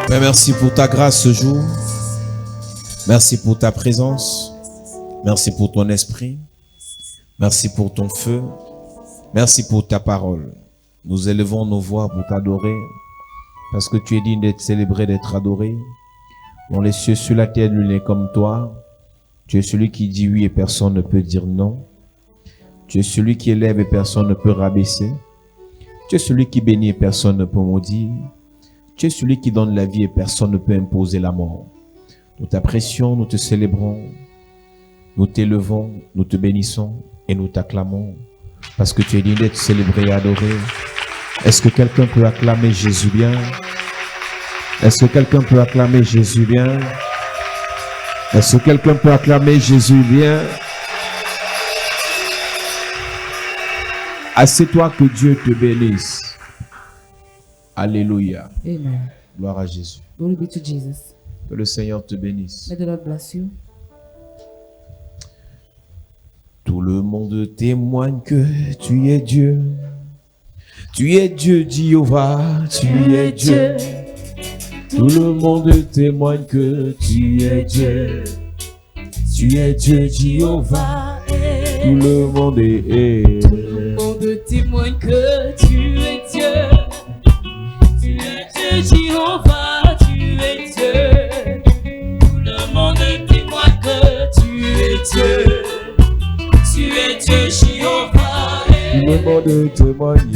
Père, merci pour ta grâce ce jour. Merci pour ta présence. Merci pour ton esprit. Merci pour ton feu. Merci pour ta parole. Nous élevons nos voix pour t'adorer parce que tu es digne d'être célébré, d'être adoré. Dans les cieux, sur la terre, nul n'est comme toi. Tu es celui qui dit oui et personne ne peut dire non. Tu es celui qui élève et personne ne peut rabaisser. Tu es celui qui bénit et personne ne peut maudire. Tu es celui qui donne la vie et personne ne peut imposer la mort. Nous t'apprécions, nous te célébrons, nous t'élevons, nous te bénissons et nous t'acclamons parce que tu es digne d'être célébré et adoré. Est-ce que quelqu'un peut acclamer Jésus bien? Est-ce que quelqu'un peut acclamer Jésus bien? Est-ce que quelqu'un peut acclamer Jésus bien? Assieds-toi, que Dieu te bénisse. Alléluia. Amen. Gloire à Jésus. Glory be to Jesus. Que le Seigneur te bénisse. May the Lord bless you. Tout le monde témoigne que tu es Dieu. Tu es Dieu, Jéhovah. Tu es Dieu. Tout le monde témoigne que tu es Dieu. Tu es Dieu, Jéhovah. Tout le monde est. Tout le monde témoigne que tu es Dieu. Tu es Dieu, Jéhovah. Tu es Dieu. Tout le monde témoigne que tu es Dieu. Tu es Dieu, Jéhovah. Tout le monde témoigne.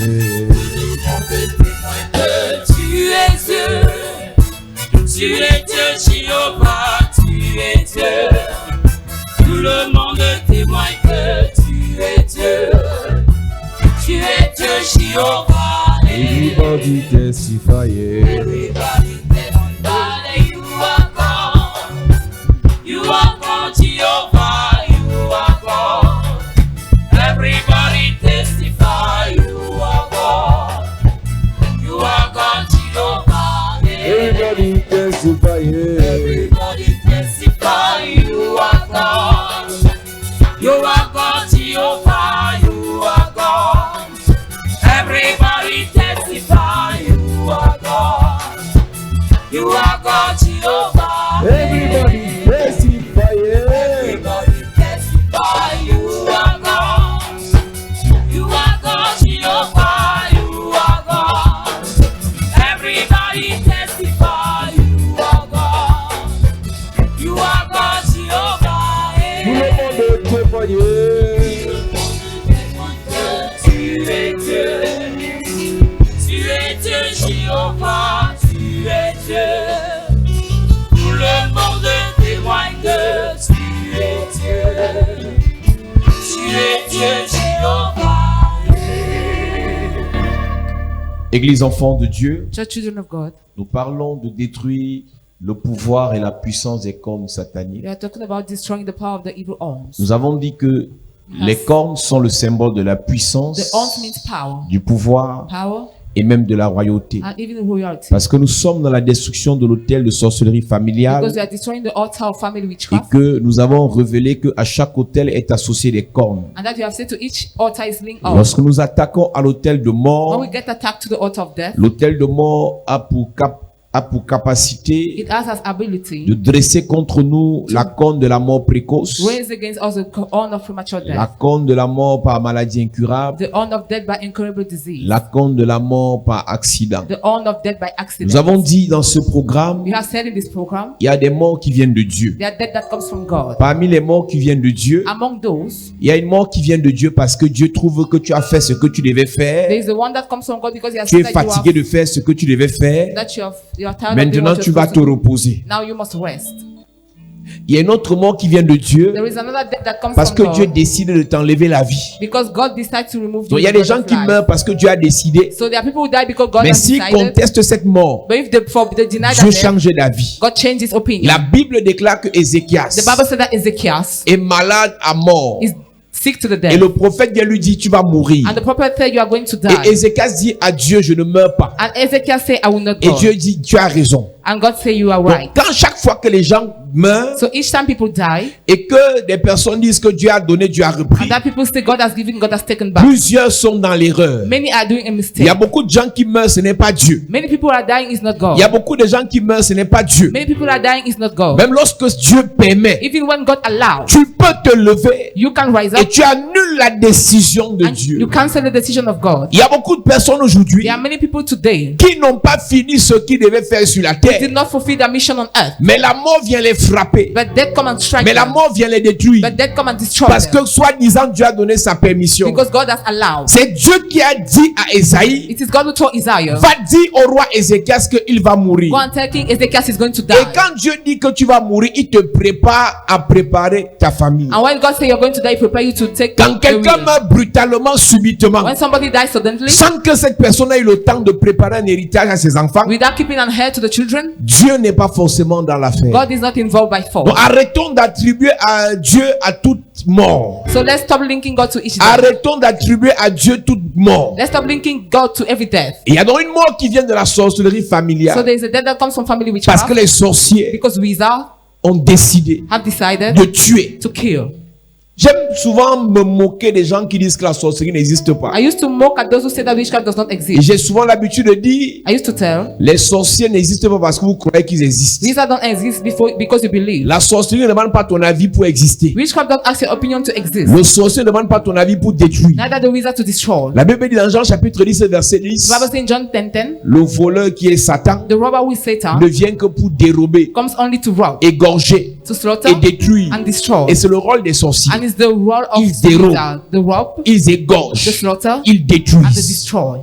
Que tu es Dieu. Tu es Dieu, Jéhovah. Tu es Dieu. Tout le monde témoigne que tu es Dieu. Tu es Dieu, Jéhovah. Everybody testify. Everybody testify that you are God. You are God, Jehovah. You are God. Everybody testify you are God. You are God, Jehovah. Everybody testify. Everybody testify you are God. You are God, Jehovah. You are God. Everybody testify you are God. You are God, Jehovah. Everybody testify. Everybody testify you are God. You are God, Jehovah. You are God. Everybody testify you are God. You are God, Jehovah. Tu es Dieu. Tu es Dieu, Jéhovah. Tu es Dieu. Tout le monde témoigne que tu es Dieu. Tu es Dieu, Jéhovah. Église enfant de Dieu, Church children of God, nous parlons de détruire le pouvoir et la puissance des cornes sataniques. we are talking about destroying the power of the evil arms. Nous avons dit que les cornes sont le symbole de la The puissance, arms means power, du pouvoir power, et même de la royauté. and even royalty. Parce que nous sommes dans la destruction de l'autel de sorcellerie familiale Because we are destroying the altar of family et witchcraft, que nous avons révélé qu'à chaque autel est associé des cornes. and that you have said to each altar is linked up. Lorsque nous attaquons à l'autel de When mort, we get attacked to the altar of death, l'autel de mort a pour capacité it has as ability de dresser contre nous la corne de la mort précoce, raise against us the horn of premature la death, corne de la mort par maladie incurable, the horn of death by incurable disease, la corne de la mort par accident. the horn of death by accident. Nous avons dit dans ce programme, We have said in this program, il y a des morts qui viennent de Dieu. they are death that comes from God. Parmi les morts qui viennent de Dieu, Among those, il y a une mort qui vient de Dieu parce que Dieu trouve que tu as fait ce que tu devais there faire. is the one that comes from God because he has Tu es said that fatigué de faire ce que tu devais faire. you are tired of doing Maintenant, what tu you're vas supposed te to do. reposer. Now you must rest. Il y a une autre mort qui vient de Dieu There is another death that comes parce from que Dieu God décide de t'enlever la vie. because God decides to remove Donc, you il y a from des gens God's qui life. meurent parce que Dieu a décidé. So there are people who die because God Mais has s'ils decided. contestent cette mort, But if they deny that Dieu death, change d'avis. God changes his opinion. La Bible déclare que The Ézéchias Bible said that Ezekias est malade à mort. is sick to the Et death. le prophète vient lui dire, tu vas mourir. And the prophet said, you are going to die. Et Ézéchias dit à Dieu, je ne meurs pas. And Ezekiel said, I will not Et go. Dieu dit, tu as raison. And God say you are Donc, right. quand chaque fois que les gens meurent So each time people die, et que des personnes disent que Dieu a donné, Dieu a repris, and that people say God has given, God has taken back. plusieurs sont dans l'erreur. Many are doing a Il mistake. y a beaucoup de gens qui meurent, ce n'est pas Dieu. Many people are dying, is not God. Il y a beaucoup de gens qui meurent, ce n'est pas Dieu. Many people are dying, is not God. Même lorsque Dieu permet, Even when God allows, tu peux te lever you can rise et up tu annules la décision de and you Dieu. cancel the decision of God. Il y a beaucoup de personnes aujourd'hui There are many people today qui n'ont pas fini ce qu'ils devaient faire sur la who terre. did not fulfill their mission on earth. Mais la mort vient les frapper. But death come and strike Mais la them. mort vient les détruire. But death come and destroy Parce them. que soi-disant Dieu a donné sa permission. Because God has allowed. C'est Dieu qui a dit à Esaïe, It is God who told Isaiah, va dire au roi Ézéchias qu'il va mourir. go and tell King Ezekiel is going to die. Et quand Dieu dit que tu vas mourir, il te prépare à préparer ta famille. And when God says you're going to die, prepare you to take Quand the quelqu'un wheel. meurt brutalement, subitement, When somebody dies suddenly, sans que cette personne ait eu le temps de préparer un héritage à ses enfants, without keeping an heir to the children, Dieu n'est pas forcément dans l'affaire. God is not involved by Donc force. arrêtons d'attribuer à Dieu à toute mort. So let's stop linking God to each death. Arrêtons d'attribuer à Dieu toute mort. Let's stop linking God to every death. Il y a donc une mort qui vient de la sorcellerie So familiale. there is a death that comes from family Parce que witchcraft les sorciers because wizards ont décidé have decided de tuer. to kill. J'aime souvent me moquer des gens qui disent que la sorcellerie n'existe pas. I used to mock at those who say that witchcraft does not Et exist. j'ai souvent l'habitude de dire, I used to tell, les sorciers n'existent pas parce que vous croyez qu'ils existent. wizards don't exist because you believe. La sorcellerie ne demande pas ton avis pour exister. Witchcraft don't ask your opinion to exist. Le sorcier ne demande pas ton avis pour détruire. Neither the wizard to destroy. La Bible dit dans Jean chapitre 10 verset 10, The Bible says in John 10:10, le voleur qui est Satan the robber who is Satan ne vient que pour dérober, comes only to rob, égorger to slaughter, et détruire. and destroy. Et c'est le rôle des sorciers. And it's the role of Ils the dérobent. wizard, the rob, Ils the égorgent, slaughter, ils and the détruisent. destroy.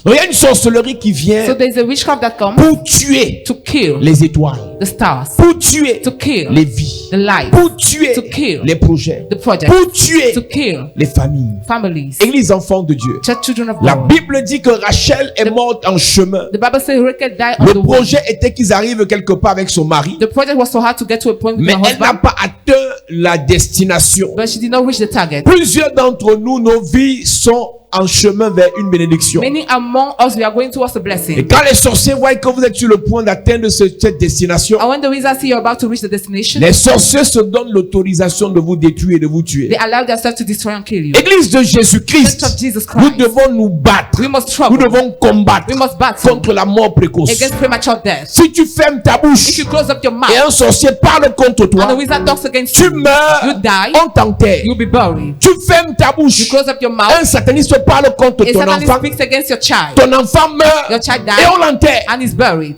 Donc, il y a une sorcellerie qui vient So there's a witchcraft that comes pour tuer to kill les étoiles, the stars, pour tuer to kill les vies, the light, pour tuer to kill les projets, the project, pour tuer to kill les familles. families, Église enfants de Dieu. church children of La God. Bible dit que Rachel est morte en chemin. The Bible says Rachel died on Le the way. projet était qu'ils arrivent quelque part avec son mari, The project was so hard to get to a point with mais her elle n'a husband, pas atteint la destination. but she did not reach the target. Plusieurs d'entre nous, nos vies sont en chemin vers une bénédiction. Many among us, we are going towards a Et blessing. quand les sorciers voient que vous êtes sur le point d'atteindre cette destination, And when the wizards see you're about to reach the destination, les sorciers se donnent l'autorisation de vous détruire et de vous tuer. they allow themselves to destroy and kill you. Église de Church of Jésus-Christ, Jesus nous Christ, devons nous battre. we must Nous struggle. devons combattre We must battle contre la mort précoce. against premature death. Si tu fermes ta If bouche you close up your et mouth un sorcier parle contre and the toi, wizard talks against tu you, meurs, you die, on t'enterre. you'll be buried. Tu fermes ta You bouche, close up your mouth, un sataniste parle contre a ton satanist enfant, speaks against your child, ton enfant meurt your child et on dies l'enterre. and is buried.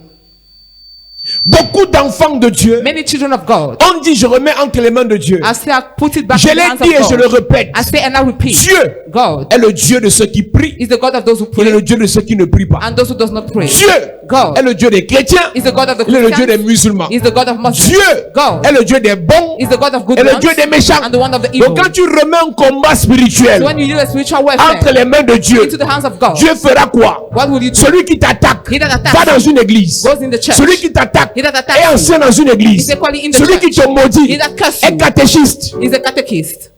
Beaucoup d'enfants de Dieu Many children of God, ont dit je remets entre les mains de Dieu. I say I put it back Je in the l'ai hands dit et of je le God. répète. I say and I repeat, Dieu God est le Dieu de ceux qui prient. is the God of those who Il est le pray Dieu de ceux qui ne prient pas. and those who does not pray. Dieu God est le Dieu des chrétiens. is the God of the Il est le Dieu des Christians, musulmans. is the God of Muslims. Dieu God est le Dieu des bons is the God of good et le ones Dieu des méchants. and the one of the evil. Donc quand tu remets un combat spirituel So when you do a spiritual entre warfare les mains de Dieu, into the hands of God, Dieu fera quoi? what will you do? Celui qui t'attaque He that attacks va dans une église. goes in the church. Celui qui t'attaque He that est attacks ancien dans une église. is equally in the Celui qui church. te maudit He that curses est you catéchiste. is a catechist.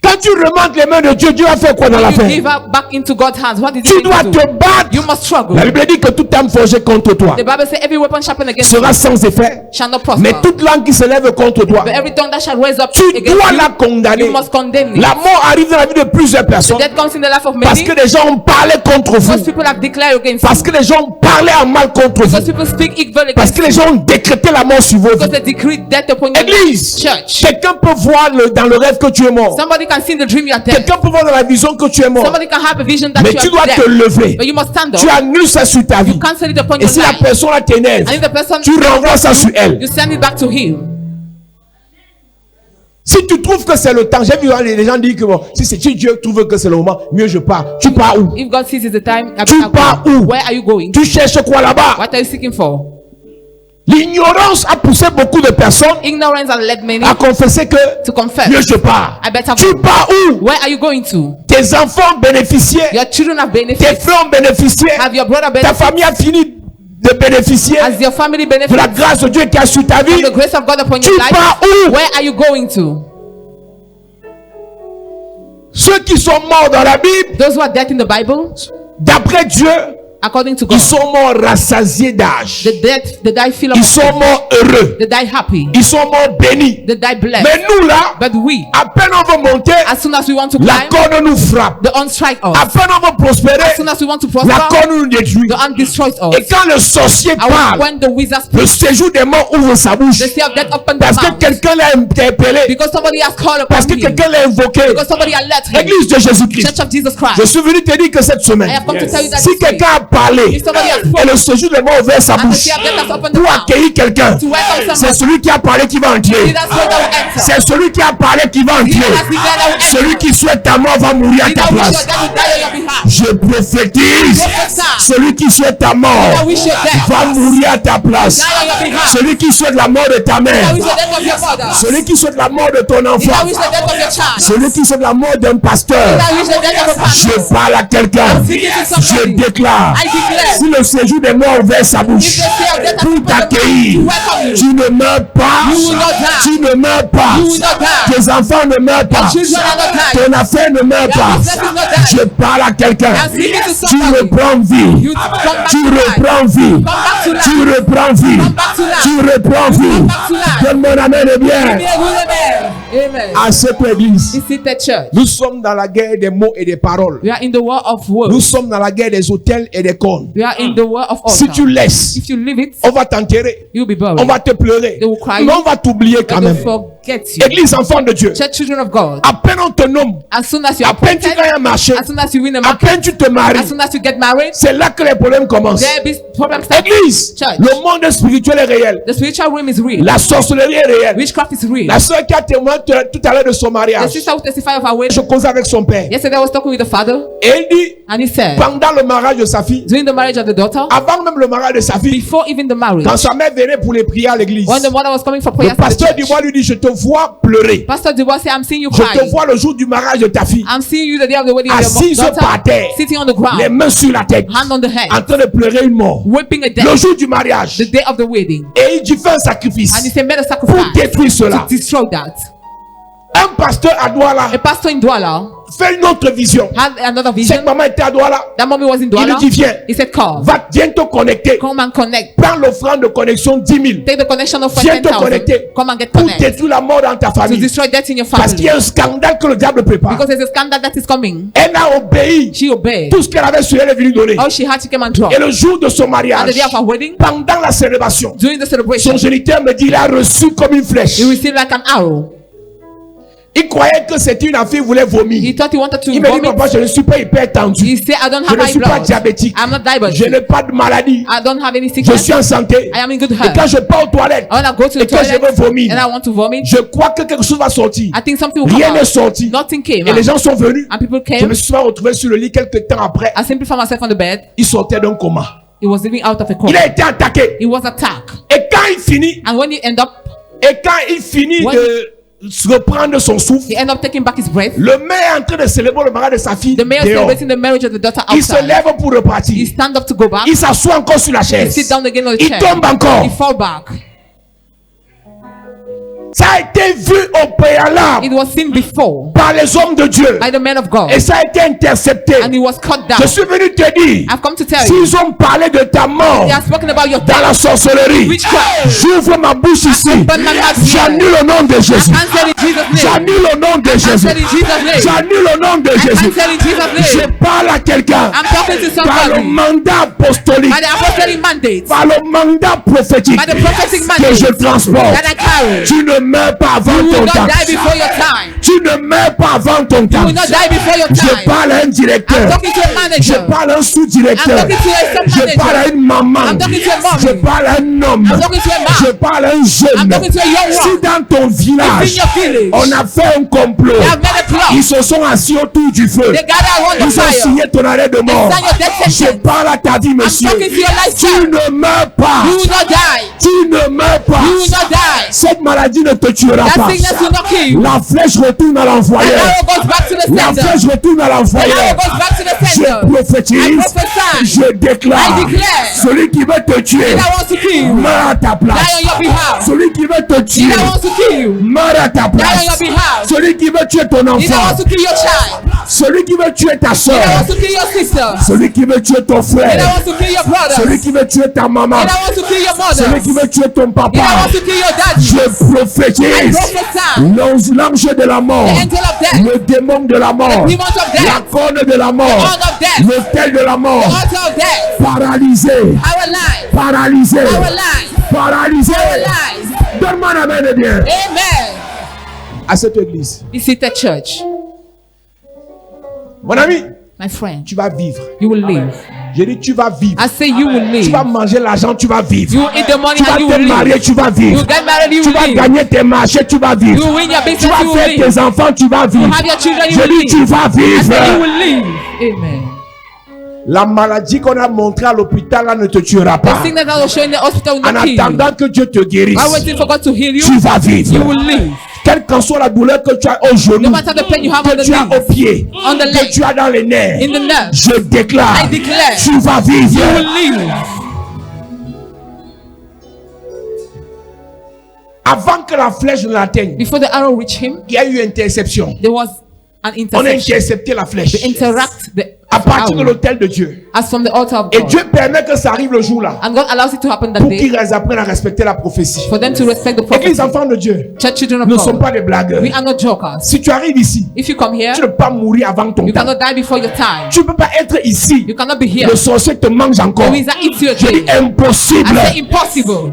Quand tu remontes les mains de Dieu, Dieu va faire quoi dans When you l'affaire? give her back into God's hands, what is Tu it dois going to te do? battre. You must struggle. La Bible dit que toute âme forgée contre toi The Bible says every weapon sharpened against you sera sans effet. shall not prosper. Mais toute langue qui se lève contre toi, But every tongue that shall raise up tu against dois you, la condamner. you must condemn it. La mort arrive dans la vie de plusieurs personnes Death comes in the life of parce many que les gens ont parlé contre because vous. people have declared against Parce you. que les gens ont parlé en mal contre Because vous. people speak evil Parce against que you. les gens ont décrété la mort sur vos Because vies. they decree death upon your Église, church. quelqu'un peut voir dans le rêve que tu es mort. Somebody can see in the dream you are dead. Quelqu'un peut voir dans la vision que tu es mort. Somebody can have a vision that Mais you tu are dois te dead. lever. But you must stand Tu up. annules ça sur ta vie. You cancel it upon Et your si la life. personne là t'énerve, And if the person, tu renvoies ça sur elle. you send it back to him. Si tu trouves que c'est le temps, j'ai vu les gens dire que bon, si Dieu trouve que c'est le moment, mieux je pars. Tu pars où? If God sees it's the time, Tu pars où? where are you going? Tu cherches quoi là-bas? What are you seeking for? L'ignorance a poussé beaucoup de personnes Ignorance has led many à confesser que to confess. mieux je pars. I better Tu go. pars où? Where are you going to? Tes enfants bénéficiaient, Your children have tes benefited. frères ont bénéficié, Have your brother ta benefited? famille a fini de bénéficier Has your family de la benefited grâce de Dieu qui a sur ta vie. from the grace of God upon Tu your life? pars où? Where are you going to? Ceux qui sont morts dans la Bible, Those who are dead in the Bible, d'après Dieu, according to God. Ils sont morts rassasiés d'âge. They die full of Ils sont morts heureux. They die happy. Ils sont morts bénis. They die blessed. Mais nous là, But we, à peine on veut monter, as soon as we want to la climb, corne nous frappe. the un strike us. À peine on veut prospérer, As soon as we want to la prosper, corne nous détruit. the un destroys us. Et quand le sorcier And parle, when the wizard le speaks, séjour des morts ouvre sa bouche. the sea of death open the Parce que mouth. quelqu'un l'a interpellé. Because somebody has called Parce upon que him. quelqu'un l'a invoqué. Because somebody has let him. Église de Jésus-Christ. Church of Jesus Je Christ. suis venu te dire que cette I semaine, have come to tell you that si this week, quelqu'un a parlé if somebody has et spoken, le séjour des morts ouvert sa and the bouche sea of death has opened the pour mouth accueillir quelqu'un, to welcome c'est someone, celui qui a parlé qui va entrer. he that's going to enter. C'est celui qui a parlé qui va He entrer. that has declared that will Celui enter. qui souhaite ta mort va mourir à He ta that wish your place. death will die on your behalf. Je prophétise. Prophesy. Celui qui souhaite ta He mort that wish your death va mourir à ta place. die on your behalf. Celui qui souhaite la mort de ta He that mère. wish the death of your mother. Celui qui souhaite la mort de ton He that enfant. wish the death of your child. Celui qui souhaite la mort d'un He pasteur. that wish the death of a pastor. Je parle à quelqu'un. Je déclare. I declare. Si le séjour des morts ouvert sa bouche If the sea of death has pour opened the mouth t'accueillir, to welcome you, tu ne meurs pas. You will not die. Tu ne meurs pas. You will not die. Tes enfants ne meurent pas. Your children are not dying. Ton affaire ne meurt Your pas. business is not dying. Je parle à quelqu'un. I'm speaking to Tu somebody. reprends vie. You come back Tu to life. reprends vie. Come back to life. Tu reprends vie. Come back to life. Tu reprends vie. Come back to life. Donne mon amen et Be bien. a good man. Amen. À cette église, This is the church. nous sommes dans la guerre des mots et des paroles. We are in the war of Nous words. sommes dans la guerre des hôtels et des cornes. We are in the war of Si tu altar. laisses, If you leave it, on va t'enterrer. you'll be buried. On va te pleurer. They will cry. Mais on va t'oublier quand They will même. forget you. Église enfant de Dieu. Church children of God. À peine on te nomme. As soon as you À are peine tu appointed, gagnes un marché. as soon as you win a À market, peine tu te maries. as soon as you get married, C'est là que les problèmes commencent. there be problems. start. Église, Church. le monde spirituel est réel. The spiritual realm is real. La sorcellerie est réelle. Witchcraft is real. La soeur qui a témoigné tout à l'heure de son The mariage. sister who testified of her wedding. Je causais avec son père. Yesterday I was talking with the father, Et il dit, and he said, pendant le mariage de sa fille, during the marriage of the daughter, avant même le mariage de sa fille, before even the marriage, quand sa mère venait pour les prières à l'église, when the mother was coming for le prayers to the pasteur church, Dubois lui dit, je te vois pleurer. Pastor Dubois said, I'm seeing you Je te crying. vois le jour du mariage de ta fille. I'm seeing you the day of the wedding of Assise your par terre, daughter, sitting on the ground, les mains sur la tête, hand on the head, en train de pleurer une mort. weeping a Le death, jour du mariage. the day of the wedding. Et il dit, fais un sacrifice And he said, made a pour sacrifice détruire cela. to destroy that. Un pasteur à Douala A pastor in Douala fait une autre vision. had another Cette vision. maman était à Douala. That mommy was in Il lui Douala. dit, viens, He said, come, viens te connecter. come and connect. Prends l'offrande de connexion 10 000 Take the connection of Viens te 10,000. connecter Come and get pour connected. détruire la mort dans ta To famille. destroy death in your Parce qu'il y family. a un scandale que le diable prépare. Because there's a scandal that is coming. Elle a obéi. She obeyed. Tout ce qu'elle avait sur elle est venu donner. All she had to come and drop. Et le jour de son On mariage, the day of her wedding, pendant la célébration, during the celebration, son géniteur me dit, il a reçu comme une flèche. he received like an arrow. Il croyait que c'était une affaire, il voulait He vomir. thought he wanted to Il me dit, papa, vomit. je ne suis pas hyper tendu. He said, I don't Je have ne high suis pas blood. diabétique. I'm not Je diabetic. n'ai pas de maladie. I don't have any Je sickness. suis en santé. I am in good Et health. quand je pars aux toilettes, I want to go to the et que je veux toilet vomir, and I want to vomit. je crois que quelque chose va sortir. I think something will come Rien n'est out. sorti. Nothing came Et les out. gens sont venus. And people Je came. me suis retrouvé sur le lit quelques temps après. I simply found myself on the bed. Il sortait d'un coma. He was living out of a Il coma. a été attaqué. He was attacked. Et quand il finit, And when he ended up, de se reprendre son souffle, he ended up taking back his breath. le maire est en train de célébrer le mariage de sa fille. The mayor dehors. celebrating the marriage of the daughter Il se outside. lève pour He repartir. stand up to go back. Il s'assoit encore sur la He chaise. sit down again on the Il chair. tombe encore. He fall back. Ça a été vu au préalable It was seen before par les hommes de Dieu. by the men of God. Et ça a été intercepté. And he was cut down. Je suis venu te dire, I've come to tell you. s'ils ont parlé de ta mort They have spoken about your dans la sorcellerie, witchcraft. j'ouvre ma bouche ici. open my mouth here. J'annule le nom de Jésus. Cancel in Jesus' name. J'annule le nom de Jésus. Cancel in Jesus' name. J'annule le nom de Jésus. Cancel in Jesus' Je name. parle à quelqu'un I'm talking to par le somebody mandat apostolique, by the apostolic mandate, par le mandat prophétique by the prophetic que mandate je transporte. that I carry. Tu ne meurs pas avant You will ton not temps. die before your time. Tu ne meurs pas avant ton You temps. will not die before your Je time. parle à un I'm directeur. talking to a Je manager. parle à un sous-directeur. I'm talking to a Je sub-manager. parle à une maman. I'm talking to a mommy. Je parle à un homme. I'm talking to a man. Je parle à un jeune. I'm talking to a young Si one. dans ton village, In your village, on a fait un complot, they have made a plot. ils se sont assis autour du feu. They gather around the Ils ont fire. signé ton arrêt de mort. sign your death Je sentence. parle à ta vie, monsieur. talking to your life, Tu sir. ne meurs pas. You will not die. Tu ne meurs pas. You will not die. Cette maladie ne te tuera That pas. sickness will not kill you. La flèche retourne retourne à And l'envoyeur. arrow goes back to the La sender. flèche retourne à The l'envoyeur. arrow goes back to the Je sender. I prophétise, prophesy. je déclare, I declare. celui qui veut te tuer, That wants to kill you. meurt à ta Die on place. your behalf. Celui qui veut te He tuer, that wants to kill you. meurt à ta Die on place. your behalf. Celui qui veut tuer ton He that enfant, wants to kill your child. celui qui veut tuer ta He that soeur, wants to kill your sister. celui qui veut tuer ton He that frère, wants to kill your brother. celui He qui veut tuer ta maman, that wants to kill your mother. celui qui veut tuer ton He that papa. wants to kill your daddy. Je I prophétise, prophesy. l'ange de la mort, The angel of death. le démon de la mort, The demons of death. la corne de la mort, Horn of death. l'autel de la The mort, altar of death. paralysé, Our lives. paralysé, Our lives. paralysé. Our lives. Donne-moi la main de bien. Amen. À cette église. Visit the church. Mon ami, My friend, tu vas vivre. you will live. J'ai dit tu vas vivre. I say you will Tu live. vas manger l'argent, tu vas vivre. You will eat the money Tu vas and you te will marier, live. tu vas You vivre. will get married, you Tu will vas live. gagner tes marchés, tu vas You vivre. will win your Tu business, vas you will faire live. tes enfants, tu vas You vivre. have your children, you Je will dis live. tu vas I say you vivre. will live. Amen. La maladie qu'on a montrée à l'hôpital là ne te tuera The pas. sickness that was shown in the hospital will En not kill you. attendant que Dieu te guérisse, While waiting for God to heal you, tu vas vivre. you will live. Quelle qu'en soit la douleur que tu as au genou, No matter the pain you have on que the tu as au knees, pied, on the que leg, tu as dans les nerfs, in the nerve, je déclare, I declare, tu vas you will vivre. live. Avant que la flèche ne l'atteigne, Before the arrow reached him, il y a eu interception. there was an On a interception. intercepté la flèche They interact the à partir de arrow l'autel de Dieu. as from the altar of Et God. Dieu permet que ça arrive le jour-là And God allows it to happen that pour day qu'ils apprennent à respecter la prophétie. for them to respect the Et que prophet. les enfants de Dieu Church children of ne sont God, pas des blagueurs. we are not jokers. Si tu arrives ici, If you come here, tu ne peux pas mourir avant ton you temps. cannot die before your time. Tu ne peux pas être ici. You cannot be here. Le sorcier te mange encore. The wizard eats you Je dis again. impossible. I say impossible.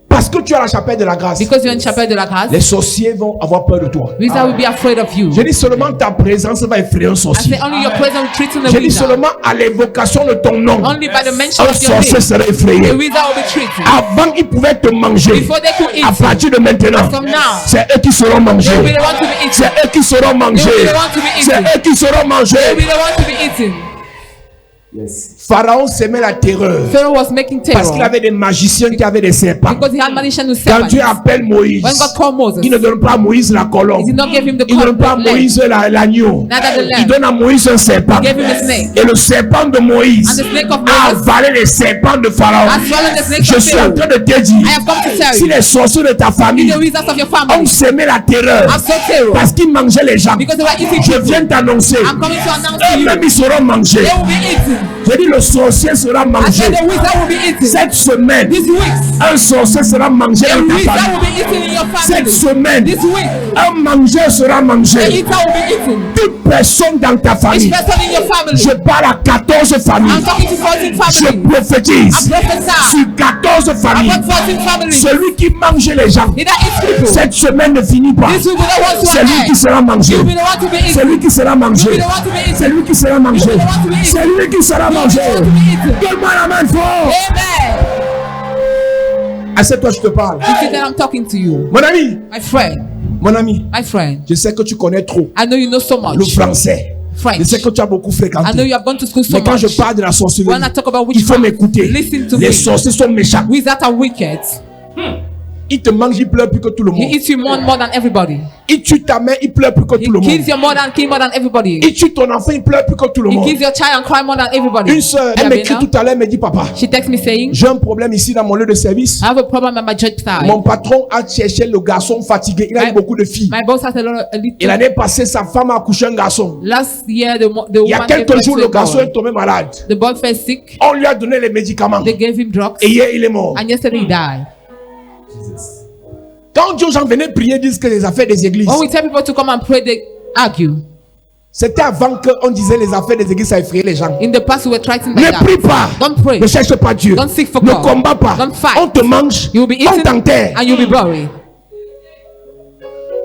Parce que tu as la chapelle de la grâce. Because you're in chapel de la grâce, Les sorciers vont avoir peur de toi. wizard will be afraid of you. Je dis seulement ta présence va effrayer un I sorcier. say only your presence will threaten the Je dis wizard. seulement à l'évocation de ton nom, Only by the mention un of your sorcier name, sera the effrayé. wizard will be treated. Avant, ils pouvaient te manger. Before they could eat À you, partir de maintenant, from now, c'est eux qui seront mangés. they will be the one to be eaten. C'est eux qui seront mangés. They will be the one to be C'est eaten. eux qui seront They will mangés. be the one to be eaten. Pharaon s'aimait la terreur Pharaoh was making parce qu'il terror avait des magiciens qui avaient des serpents. because he had magicians with Quand Dieu serpents. appelle Moïse, When God called Moses, il ne donne pas à Moïse la colombe. he did not give him the Il ne donne pas à leg. He Moïse l'agneau. Neither the lamb. Il donne à Moïse un serpent. gave him a snake. Et le serpent de Moïse And the snake of a Moses avalé les serpents de Pharaon. has swallowed the snake Je of suis en Pharaoh. train de te dire, I have come to tell si you, les sorciers de ta famille the wizards of your ont family semé la terreur have sought terror parce qu'ils mangeaient les gens, because they were eating je people. viens t'annoncer, I'm coming to announce to you, eux-mêmes ils seront mangés. they will be eaten. Je dis le sorcier sera I mangé. said the wizard will be eaten. Cette semaine, This week, un sorcier sera mangé a dans ta wizard famille. will be eaten in your Cette family. semaine, This week, un mangeur sera a mangé. eater will be eaten. Toute personne dans ta Each famille. person in your family. Je parle à 14 I'm familles. talking to 14 Je families. prophétise I prophesy. sur 14 familles. About 14 families. Celui qui mange les gens, He that eats people. cette semaine ne finit pas. This will be the one to C'est lui qui end. sera mangé. You will be the one to be eaten. C'est lui qui sera mangé. You will be the one to be eaten. C'est lui qui sera mangé. You will be the one to be eaten. C'est lui qui sera mangé. You will be the one to be eaten. Donne-moi la main fort. Amen. À cette toi je te parle. You see that I'm talking to you. Mon ami, My friend, je sais que tu connais trop I know you know so le much. français. French. Je sais que tu as beaucoup I fréquenté. know you have gone to school so Mais quand much. je parle de la sorcellerie, When I talk about il faut witchcraft, m'écouter. listen to Les me. sorciers sont méchants. Wizards are wicked. Ils te mangent, ils pleurent plus que tout le He monde. eats you more than everybody. Ils tuent ta mère, ils pleurent plus que He tout le monde. kills you kill more than everybody. Ils tuent ton enfant, ils pleurent plus que tout le He monde. kills your child and cry more than everybody. Une sœur, elle m'écrit Yabena, tout à l'heure, elle me dit, papa, she texts me saying, j'ai un problème ici dans mon lieu de service. I have a problem at my job side. Mon patron a cherché le garçon fatigué. Il a eu beaucoup de filles. My boss has a Et little. l'année passée, sa femme a accouché un garçon. Last year, the Il y a woman gave quelques birth jours, to le a garçon est boy. tombé malade. The boy fell sick. On lui a donné les médicaments. They gave him drugs. Et hier, il est mort. And yesterday he died. Quand Dieu gens venaient prier, disent que les affaires des églises. When we tell people to come and pray, they argue. C'était avant qu'on disait les affaires des églises, ça effrayait les gens. In the past, we were threatened by Ne that. prie pas. Don't pray. Ne cherche pas Dieu. Don't seek for Ne God. combat pas. Don't fight. On te mange. You will be On eaten t'enterre. and you'll be buried.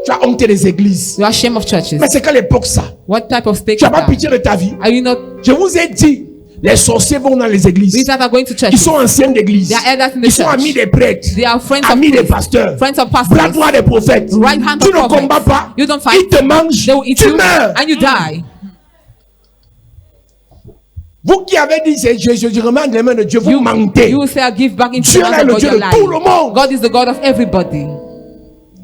Tu as honte des églises. You are ashamed of churches. Mais c'est qu'à l'époque ça. What type of stake Tu is n'as pas that? pitié de ta vie. Are you not? Je vous ai dit, les sorciers vont dans les églises. These that are going to Ils churches. sont anciens d'église. They are elders in the Ils sont church. amis des prêtres. They are friends of Amis des priests. pasteurs. Friends of Bras pastors. droit des prophètes. Right hand Tu of ne prophets. combats pas. You don't fight. Ils te mangent. They will eat Tu you meurs. and you die. Vous qui avez dit, je remets les mains de Dieu, vous mentez. You will say, I give back into Dieu the est hands le of God Dieu your de tout le life. monde. God is the God of everybody.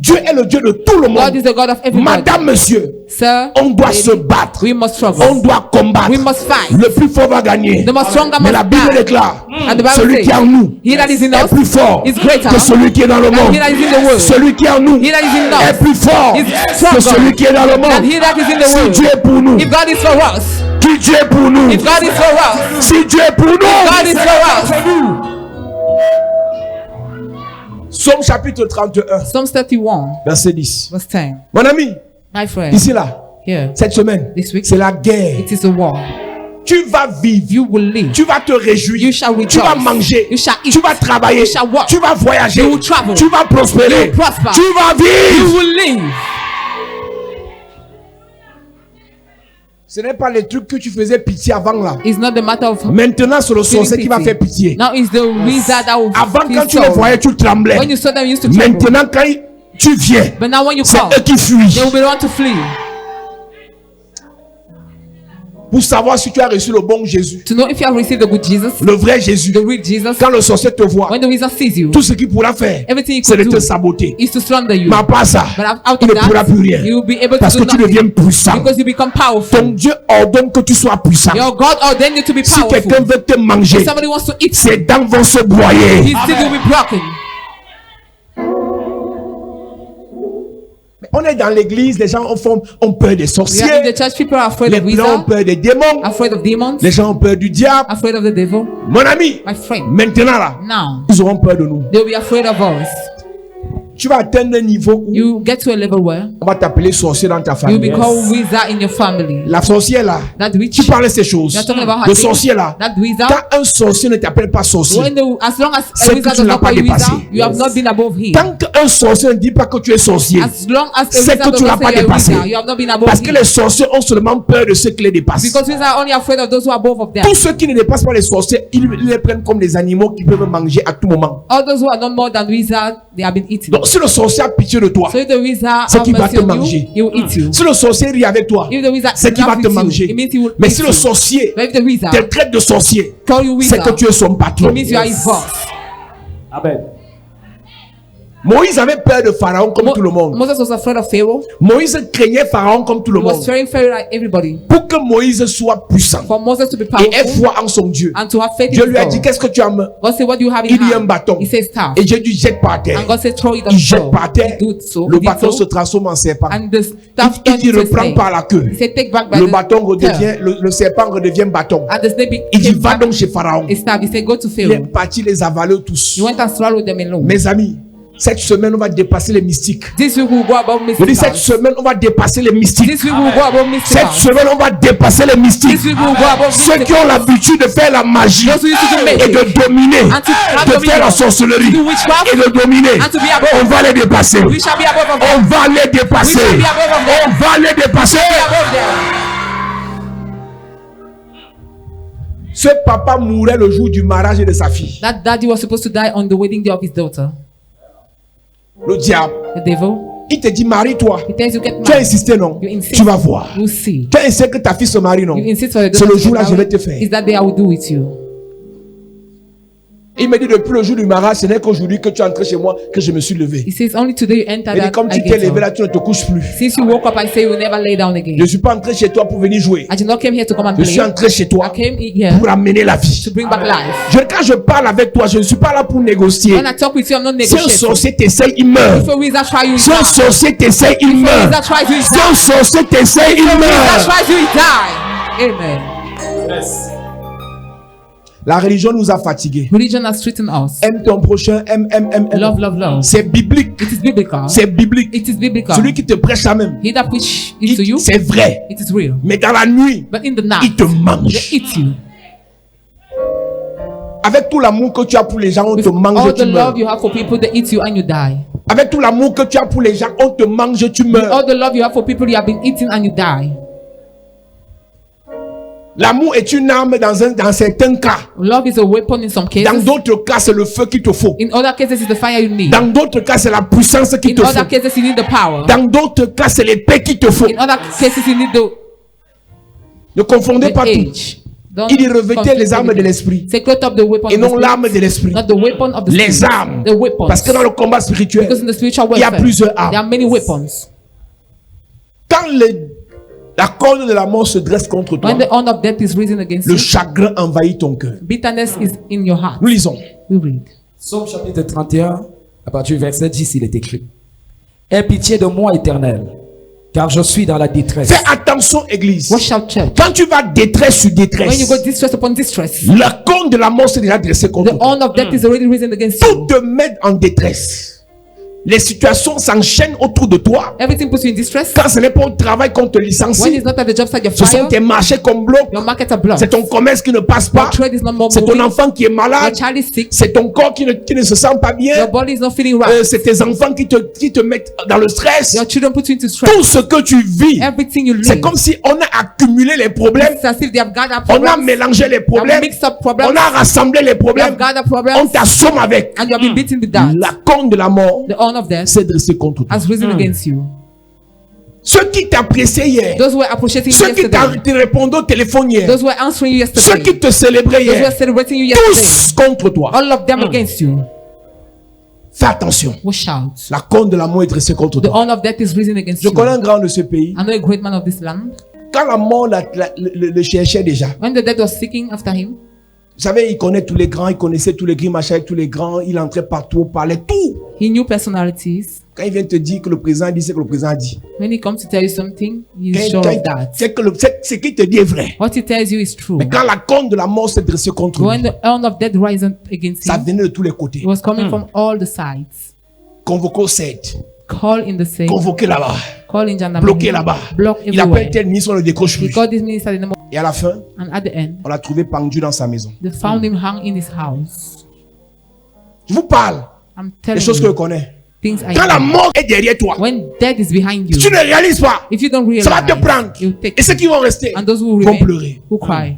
Dieu est le Dieu de tout le God monde. is the God of everybody. Madame, monsieur, Sir, on doit lady, se battre. we must struggle. On doit combattre. We must fight. Le plus fort va gagner. The most stronger Mais must la Bible fight. déclare, And the Bible celui says, qui est en nous he that is in est us plus fort is greater que celui qui est dans le than monde. he that is in the world. Celui qui est en nous He that is in us est plus fort is que stronger celui qui est dans le than monde. he that is in the Si world. Dieu est pour nous, If God is for us, si Dieu est pour nous, if God is for us, si Dieu est pour God nous. is for us. Psaume chapitre 31, Psalm 31, verset 10. verse 10. Mon ami, My friend, ici là, here, cette semaine, This week, c'est la guerre. it is a war. Tu vas vivre, You will live. tu vas te réjouir, You shall tu vas rejoice. manger, You shall eat. tu vas travailler, You shall work. tu vas voyager, You will travel. tu vas prospérer, You will prosper. tu vas You vivre. will live. Ce n'est pas les trucs que tu faisais pitié avant là. It's not the matter of Maintenant, c'est le feeling sorcier qui va pity. faire pitié. Now it's the wizard that will Avant, feel quand tu les sorrow. voyais, tu tremblais. When you saw them, you used to tremble. Maintenant, quand tu viens, But now when you c'est come, eux qui fuient. they will be the one to flee. Pour savoir si tu as reçu le bon Jésus, To know if you have received the good Jesus, le vrai Jésus. the real Jesus, Quand le sorcier te voit, when the wizard sees you, tout ce qu'il pourra faire, everything he c'est de could te do saboter. is to slander you. Mais à part ça, But out il of ne pourra plus that, rien. you will be able Parce to que do tu deviens nothing puissant. because you become powerful. Ton Dieu ordonne que tu sois puissant. Your God ordained you to be Si powerful. quelqu'un veut te manger, If somebody wants to eat you, ses dents vont se broyer. his teeth will be broken. On est dans l'église, les gens ont peur des We are in sorciers, the church, people are afraid les of blancs ont wizards, peur des démons, afraid of demons, les gens ont peur du diable. afraid of the devil. Mon ami, My friend, maintenant là, now ils auront peur de nous. they will be afraid of us. Tu vas atteindre un niveau où You get to a level where on va t'appeler sorcier dans ta you famille. will be called wizard in your family. La sorcière là, That witch, tu parles de ces choses. you're talking about Le her sorcier là, that wizard. quand un sorcier ne t'appelle pas sorcier, When as long as C'est a que wizard tu does n'as not pas call you dépassé. wizard, you have not been above him. tant qu'un sorcier ne dit pas que tu es sorcier, As long as a c'est wizard que does tu n'as not pas say you're a dépassé. wizard, you have not been above Parce que him. les sorciers ont seulement peur de ceux qui les dépassent. Because wizards are only afraid of those who are above of them. Tous ceux qui ne dépassent pas les sorciers, ils les prennent comme des animaux qui peuvent manger à tout moment. All those who are not more than wizards, they have been eaten. Donc si le sorcier a pitié de toi, So if the wizard C'est have qu'il va mercy te on manger. you, he will eat you. si le sorcier rit avec toi, If the wizard c'est qu'il va laughs te with you, manger. it means he will Mais eat si you. le sorcier But if the wizard te traite de sorcier, call you c'est wizard, que tu es son patron. it means you are his boss. Amen. Moïse avait peur de Pharaon comme tout le monde. Moses was afraid of Pharaoh. Moïse craignait Pharaon comme tout le He was monde. fearing Pharaoh like everybody. Pour que Moïse soit puissant For Moses to be et ait powerful foi en son Dieu, and to have faith Dieu in lui a God. dit, qu'est-ce que tu as main? God said, what do you have in Il dit un hand? bâton. He says staff. Et Dieu dit, jette par terre. And God said, throw it on Il the jette floor. par terre. He did so. Le He did bâton so. se transforme en serpent. And the staff Il turned dit, into a reprends snake. par la queue. He said, take back by Le the bâton tail. redevient, le serpent redevient bâton. And the snake Il dit, came va back donc chez Pharaon. a staff. He said, go to Il est Pharaoh. parti les avaler tous. He went and swallowed them alone. Mes amis, cette semaine, on va dépasser les mystiques. This week we'll go above Je dis, cette mystics. semaine, on va dépasser les mystiques. This week we'll go above Cette mystics. semaine, on va dépasser les mystiques. This week we'll go above Ceux qui mystics. ont l'habitude de faire la magie Those who used to do et magic de dominer, and to have de faire la dominion, sorcellerie to do witchcraft et de dominer, and to be above. on va les dépasser. We shall be above of On them. va les dépasser. We shall be above of them. On va les dépasser. Be above them. Ce papa mourait le jour du mariage de sa fille. That daddy was supposed to die on the wedding day of his daughter. Le diable, The devil, il te dit marie-toi. he tells you get Tu as married. insisté, non? You insist. Tu vas voir. You see. Tu as insisté que ta fille se marie, non? You insist for your C'est daughter le to jour-là, get je vais married. te faire. Is that day I will do with you. Il me dit depuis le jour du mariage, ce n'est qu'aujourd'hui que tu es entré chez moi que je me suis levé. He says only today you enter Il dit that comme tu I t'es get levé up. là, tu ne te couches plus. Since you woke up and say you will never lay down again. Je ne suis pas entré chez toi pour venir jouer. I did not come here to come and Je suis play. entré chez I toi came here pour amener la vie. to bring back life. Quand je parle avec toi, je ne suis pas là pour négocier. When I talk with you, I'm not Si un negotiating. sorcier t'essaye, il meurt. If a wizard try you, Si un die. sorcier t'essaye, il If a meurt. wizard tries you, Si die. un sorcier t'essaye, il If a wizard meurt. tries you, die. Amen. Yes. La religion nous a fatigués. Religion has threatened us. Aime ton prochain, aime. Love, love, love. C'est biblique. It is biblical. C'est biblique. It is biblical. Celui qui te prêche ça même, He that preach it to you, c'est vrai. it is real. Mais dans la nuit, But in the night, il te they mange. eat you. Avec tout l'amour que tu as pour les gens, on With te mange, all tu the meurs. love you have for people, they eat you and you die. Avec tout l'amour que tu as pour les gens, on te mange, tu With meurs. all the love you have for people, you have been eaten and you die. L'amour est une arme dans certains cas. Love is a weapon in some cases. Dans d'autres cas, c'est le feu qu'il te faut. In other cases, it's the fire you need. Dans d'autres cas, c'est la puissance qu'il In te other faut. cases, you need the power. Dans d'autres cas, c'est l'épée qu'il te faut. In other cases, you need Ne confondez pas tout. age. Don't Il dit revêtez confuse les armes de everything. l'esprit Say clothe up the weapon et of the non spirit, l'arme de l'esprit. not the weapon of the Les spirit. armes. The weapons. Parce que dans le combat spirituel, Because in the spiritual il y a warfare, plusieurs there are armes. many weapons. Quand la corde de la mort se dresse contre toi, When the horn of death is risen against le you, chagrin envahit ton cœur. bitterness is in your heart. Nous lisons. We read. Psaume chapitre 31, à partir du verset 10, il est écrit. Aie pitié de moi, Éternel, car je suis dans la détresse. Fais attention, église. Watch out, church. Quand tu vas détresse sur When you détresse, go distress upon distress, la corde de la mort s'est déjà dressée contre the toi. horn of death is already risen against Tout you. te met en détresse. Les situations s'enchaînent autour de toi. Everything puts you in distress. Quand ce n'est pas au travail qu'on te When licencie, it's not at the job site, you're ce sont fired. tes marchés qu'on bloque. Your markets are blocked. C'est ton commerce qui ne passe Your pas. trade is not more C'est ton moving. enfant qui est Your malade. child is sick. C'est ton corps qui ne se sent pas bien. Your body is not feeling right. C'est tes enfants qui te mettent dans le stress. Your children put you into stress. Tout ce que tu vis, Everything you c'est live. comme si on a accumulé les problèmes. It's as if they have gathered On a problems. mélangé les They have problèmes. mixed up On problems. a rassemblé les They have problèmes. gathered On problems. t'assomme avec. And you have been beaten with that. La corne de la mort The horn of death s'est dressée contre toi. has risen against you. Ceux qui t'appréciaient hier, Those who were appreciating you ceux qui yesterday. te répondaient au téléphone hier, Those who were answering you ceux yesterday. qui te célébraient Those who were hier, celebrating you yesterday. tous contre toi. All of them against you. Fais attention. Watch out. La corne de la mort est dressée contre The toi. horn of death is risen against Je you. connais un grand de ce pays. I know a great man of this land. Quand la mort le cherchait déjà, When the dead was seeking after him, vous savez, il connaît tous les grands, il connaissait tous les grands, machin avec tous les grands, il entrait partout, parlait tout. he knew personalities. Quand il vient te dire que le président a dit, c'est que le président a dit. When he comes to tell you something, he's Quand- sure quand- of that. C'est que ce qu'il te dit est vrai. What he tells you is true. Mais quand la corne de la mort s'est dressée contre When lui, the horn of death rises against ça him, venait de tous les côtés. it was coming from all the sides. Convoqué au CED, Call in the same. convoqué là-bas, Call in gendarmerie. bloqué là-bas. Block Il appelle everywhere. tel ministre, on le décroche He plus. called this minister the name of, Et à la fin, and at the end, on l'a trouvé pendu dans sa maison. they found him hung in his house. Je vous parle I'm des telling choses que je you, connais. things I Quand la know. mort est derrière toi, When death is behind si tu you, ne réalises pas, if you don't realize, ça va te prendre. it will take Et ceux qui vont rester and those who vont remain, pleurer. who cry.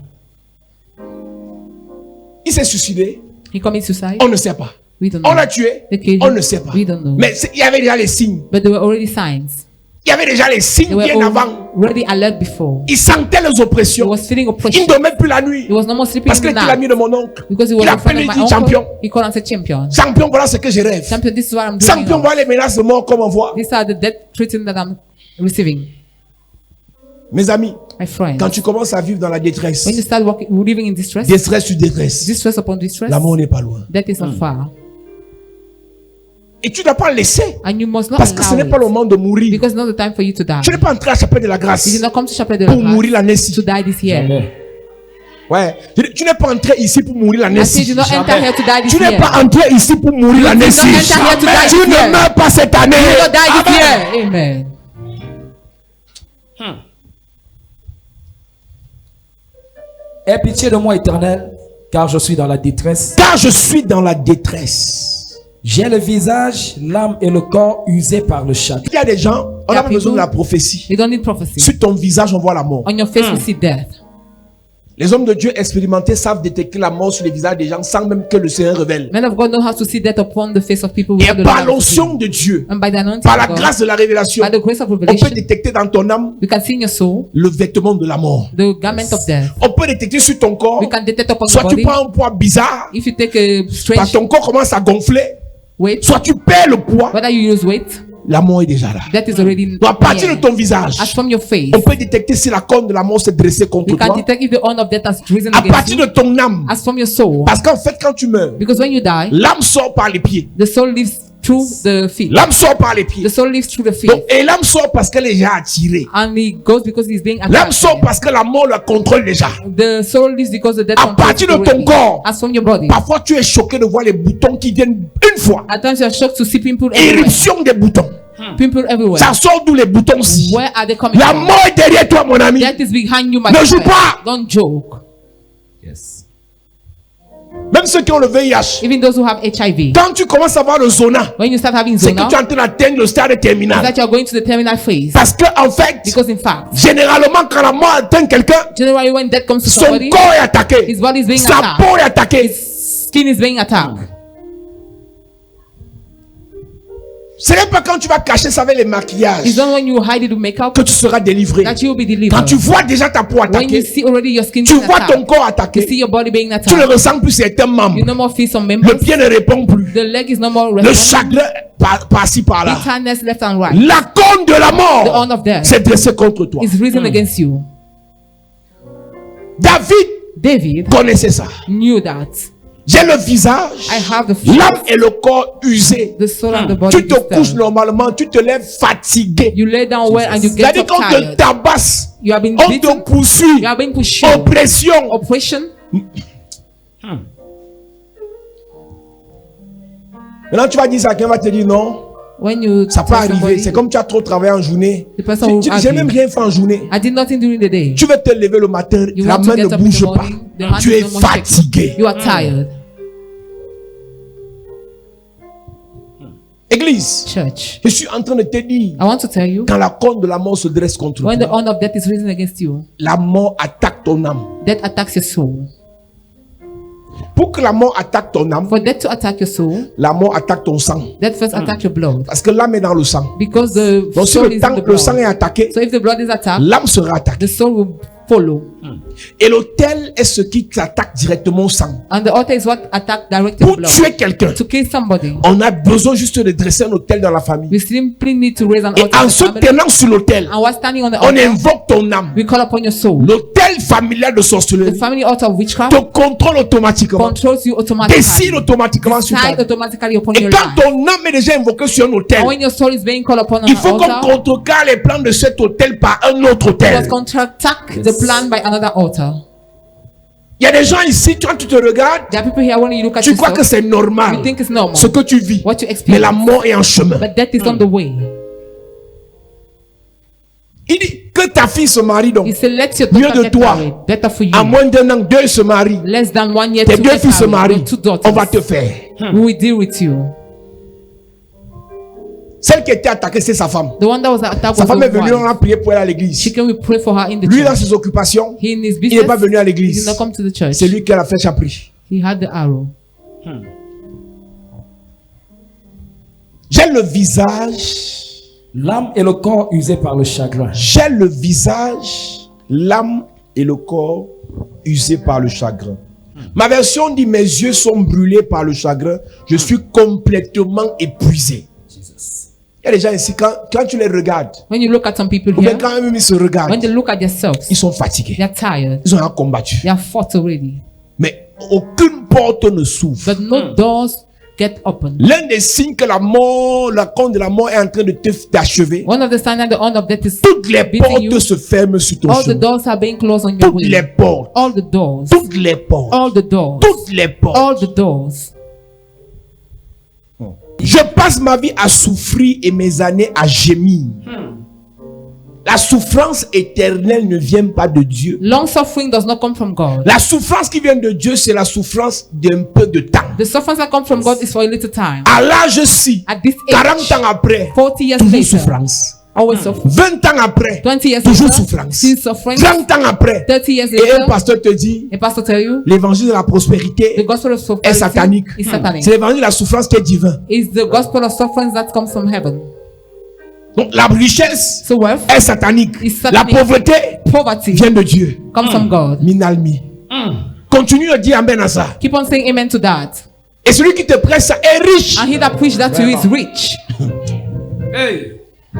Il s'est suicidé, He committed suicide. on ne sait pas. We don't On know. l'a tué, They killed on him. ne sait pas. We don't know. Mais il y avait déjà les signes. But there were already signs. Il y avait déjà les They signes were bien avant. already alert before. Il sentait les He oppressions. was feeling Il oppression. ne dormait plus la nuit. He was no more sleeping Parce in qu'il the était l'ami night de mon oncle. because he was Il a friend appelait, of il my dit champion. uncle. He called and said, "Champion, Champion, voilà ce que je rêve. champion, this is what I'm doing. Champion, voilà les menaces de mort comme on voit. These are the death threats that I'm receiving." Mes amis, My friend, quand tu commences à vivre dans la détresse, when you start living in distress, détresse sur détresse, distress upon distress, la mort n'est pas loin. death is not far. Et tu ne dois pas laisser. And you must not Parce que ce n'est allow pas le it moment de mourir. because it's not the time for you to die. Tu n'es pas entré à la chapelle de la You grâce did not come to Chapel de pour la mourir Grâce l'année-ci. to die this year. Jamais. Ouais. Tu n'es pas entré ici pour mourir I said l'année-ci. you did not enter here to die this Tu n'es year. pas entré ici pour mourir did l'année-ci. not enter here to die Tu this ne year. meurs pas cette année. You will not die this Amen. year. Amen. Aie pitié de moi, Éternel, car je suis dans la détresse. Car je suis dans la détresse. J'ai le visage, l'âme et le corps usés par le chagrin. Il y a des gens, on n'a Yeah, pas besoin de people- la prophétie. You don't need prophecy. Sur ton visage, on voit la mort. On your face, we see death. Les hommes de Dieu expérimentés savent détecter la mort sur les visages des gens sans même que le Seigneur révèle. Men of God know how to see death upon the face of people. Et without the par Lord to l'onction see. de Dieu, And by the anointing par of la God, grâce de la révélation, by the grace of on peut revelation, détecter dans ton âme we can see in your soul le vêtement de la mort. the garment of death. On peut détecter sur ton corps, We can detect upon soit your tu body. prends un poids bizarre, If you take a soit strange ton corps commence à gonfler, weight, soit tu perds le poids, whether you use weight, la mort est déjà là. death is already Donc à partir de near. ton visage, As from your face, on peut détecter si la corne de la mort s'est dressée contre we can toi. detect if the horn of death has risen À against partir you. de ton âme. As from your soul, Parce qu'en fait, quand tu meurs, because when you die, l'âme sort par les pieds. the soul lives through the feet. L'âme sort par les pieds. The soul lives through the feet. Donc, et l'âme sort parce qu'elle est déjà attirée. And he goes because he's being L'âme sort attracted. parce que la mort la contrôle déjà. The soul lives because the death À controls partir it de ton already. corps. As from your body. Parfois, tu es choqué de voir les boutons qui viennent une fois. At times you are shocked to see pimple everywhere. Éruption des boutons. Pimple everywhere. Ça sort d'où les boutons-ci. Where are they coming La from? mort est derrière toi, mon ami. Death is behind you, my Ne joue friend. pas. Don't joke. Yes. Même ceux qui ont le VIH. Even those who have HIV. Quand tu commences à avoir le zona, When you start having c'est que zona, tu es en train d'atteindre le stade is terminal. that you are going to the terminal phase. Parce que, en fait, Because in fact, généralement, quand la mort atteint quelqu'un, generally when death comes to son somebody, corps est attaqué. his body is being Sa attacked. peau est attaquée. His skin is being attacked. Ce n'est pas quand tu vas cacher ça avec les maquillages It's not when you hide it with makeup que tu seras délivré. that you will be delivered. Quand tu vois déjà ta peau When you attaquée, see already your skin tu being vois ton attacked, corps you attaqué, see your body being tu ne attacked, ressens plus certains membres. you no more feel some Le members, pied ne répond plus. the leg is no more Le responding, chagrin par-ci par-là. bitterness left and right, La corne de la the mort horn of death s'est dressée contre toi. is risen against you. David Connaissez ça. knew that. J'ai le visage, I have the l'âme face, et le corps usés. the soul and the body Tu te couches disturbed. normalement, tu te lèves fatigué. You lay down well and you get C'est-à-dire up qu'on te tired. tabasse, You have been on beaten, te poursuit, you have been pursued, oppression. oppression. Maintenant tu vas dire ça, quelqu'un va te dire non, When you ça peut tell arriver. somebody, C'est comme tu as trop travaillé en journée. the person will J'ai même argue, rien fait en journée. I did nothing during the day. Tu veux te lever le matin, You la want to main get ne up in the bouge pas. morning, the hand Tu is es no more shaking. fatigué. You are tired. Église, Church, je suis en train de te dire, I want to tell you, quand la corne de la mort se dresse contre when the toi, horn of death is risen against you, la mort attaque ton âme. death attacks your soul. Pour que la mort attaque ton âme, For death to attack your soul, la mort attaque ton sang. death first attack your blood. Parce que l'âme est dans le sang. Because the Donc si soul is in the le sang est blood. attaqué, So if the blood is attacked, l'âme sera attaquée. the soul will follow. Et l'autel est ce qui t'attaque directement au sang. And the altar is what attack directly Pour the blood. tuer quelqu'un, To kill somebody, on a besoin juste de dresser un autel dans la famille. we simply need to raise an Et altar en in the se family. tenant sur l'autel, And while standing on the on altar, invoque ton âme. we call upon your soul. L'autel familial de The sorcellerie family altar of witchcraft te contrôle automatiquement, controls you décide automatically. automatiquement sur ta Decide vie. automatically upon Et your quand life. ton âme est déjà invoquée sur un autel, And when your soul is being called upon on il an faut qu'on altar, contrecarre les plans de cet autel par un autre you autel. must counterattack the plan by another altar. Il y a des gens ici, quand tu te regardes, There are people here when you look at tu crois que yourself, c'est normal you think it's normal ce que tu vis, what you mais experience, la mort est en chemin. but death is on the way. Il dit que ta fille se marie donc. He said, let your Mieux daughter de get toi. married. Better for you. À moins d'un an, deux se marient. Less than 1 year Tes to deux get filles se married. marient. Your 2 daughters. On va te faire. We will deal with you. Celle qui était attaquée, c'est sa femme. The one that was attacked Sa was femme est the venue, on wife. a prié pour elle à l'église. She can we pray for her in the Lui, dans church. ses occupations, He in his il n'est pas business, venu à he did l'église. not come to the church. C'est lui qui a la flèche a pris. He had the arrow. J'ai le visage, L'âme et le corps usés par le chagrin. j'ai le visage, l'âme et le corps usés par le chagrin. Ma version dit mes yeux sont brûlés par le chagrin. Je suis complètement épuisé. Il y a des gens ici, quand tu les regardes, When you look at some people ou bien here, quand même ils se when regardent, they look at themselves, ils sont fatigués. they are tired. Ils ont combattu. They are fought already. Mais aucune porte ne s'ouvre. But no doors get open. L'un des signes que la mort, la corne de la mort est en train de t'achever, One of the signs that the horn of death is toutes les beating you, portes se ferment sur ton all the chemin. doors are being closed on your Toutes les way. portes. All the doors. Toutes les portes. All the doors. Toutes les portes. All the doors. Je passe ma vie à souffrir et mes années à gémir. La souffrance éternelle ne vient pas de Dieu. Long suffering does not come from God. La souffrance qui vient de Dieu, c'est la souffrance d'un peu de temps. The sufferings that come from God is for a little time. À l'âge-ci, At this 40 age, ans après, 40 years toujours later, souffrance. always suffering. 20 ans après, 20 years toujours later, souffrance. still suffering. 30 ans après, 30 years et un later, pasteur te dit, a pastor tell you, l'évangile de la the prospérité gospel of est suffering satanique. is satanic. C'est l'évangile de la souffrance qui est divin. It's the gospel of suffering that comes from heaven. Donc la richesse So wealth, est satanique. It's La satanic. pauvreté poverty vient de Dieu. comes from God. Minalmi. Continue à dire amen à ça. Keep on saying amen to that. Et celui qui te prête ça est riche. And he that preach that to you is rich.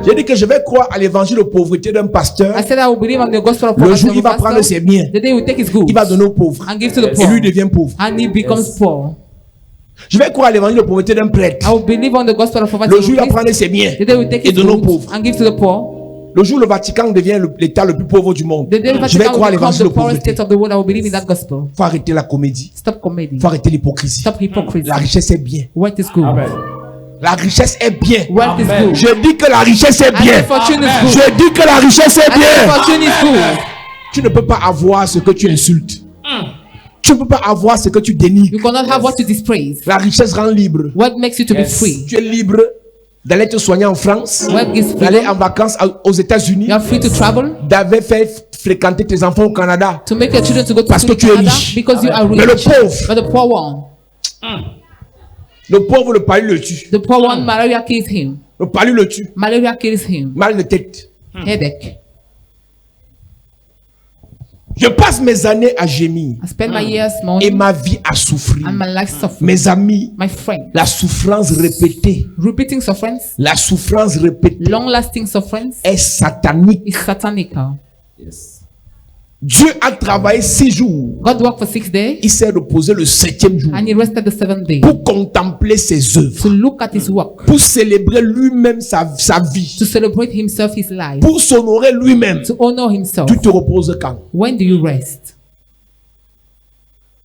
J'ai dit que je vais croire à l'évangile de pauvreté d'un pasteur. I said I will believe on the gospel of Le poverty jour of il a va prendre pastor. ses biens, The day he will take his goods il va donner aux pauvres. and give to the Et poor. lui devient pauvre. And he becomes poor. Je vais croire à l'évangile de pauvreté d'un prêtre. I will believe on the gospel of poverty Le of jour il a va priest. prendre ses biens The day he will take et his donner aux goods pauvres. and give to the poor. Le jour où le Vatican devient l'état le plus pauvre du monde, The day the je vais Vatican croire à will become l'évangile de the poorest pauvreté. state of the world, I will believe in that gospel. Faut arrêter la comédie. Stop comedy. Faut arrêter l'hypocrisie. Stop hypocrisy. La richesse est bien. Wealth is good. La richesse est bien. Wealth is good. Je dis que la richesse est And bien. the fortune is good. Je dis que la richesse est And the bien. fortune is good. Tu ne peux pas avoir ce que tu insultes. Tu ne peux pas avoir ce que tu dénigres. You cannot have what you dispraise. La richesse rend libre. What makes you to be free? Tu es libre d'aller te soigner en France, Wealth gives d'aller freedom. en vacances aux États-Unis, You are free to travel, d'aller faire fréquenter tes enfants au Canada. to make your children to go to Parce school que in tu es Canada riche. because you are Mais le rich. pauvre, But the poor one, le pauvre, le palu le tue. the poor one, malaria kills him. Le palu le tue. Malaria kills him. Mal de tête. Headache. Je passe mes années à gémir. I spend my years Et mourning ma vie à souffrir. and my life suffering. Mes amis, My friend. la souffrance répétée, Repeating sufferance, la souffrance répétée long-lasting sufferance est satanique. is satanic. Dieu a travaillé 6 jours. God worked for 6 days Il s'est reposé le 7e jour and he rested the 7th day pour contempler ses œuvres, to look at his work, pour célébrer lui-même sa vie, to celebrate himself, his life, pour s'honorer lui-même. to honor himself. Tu te reposes quand? When do you rest?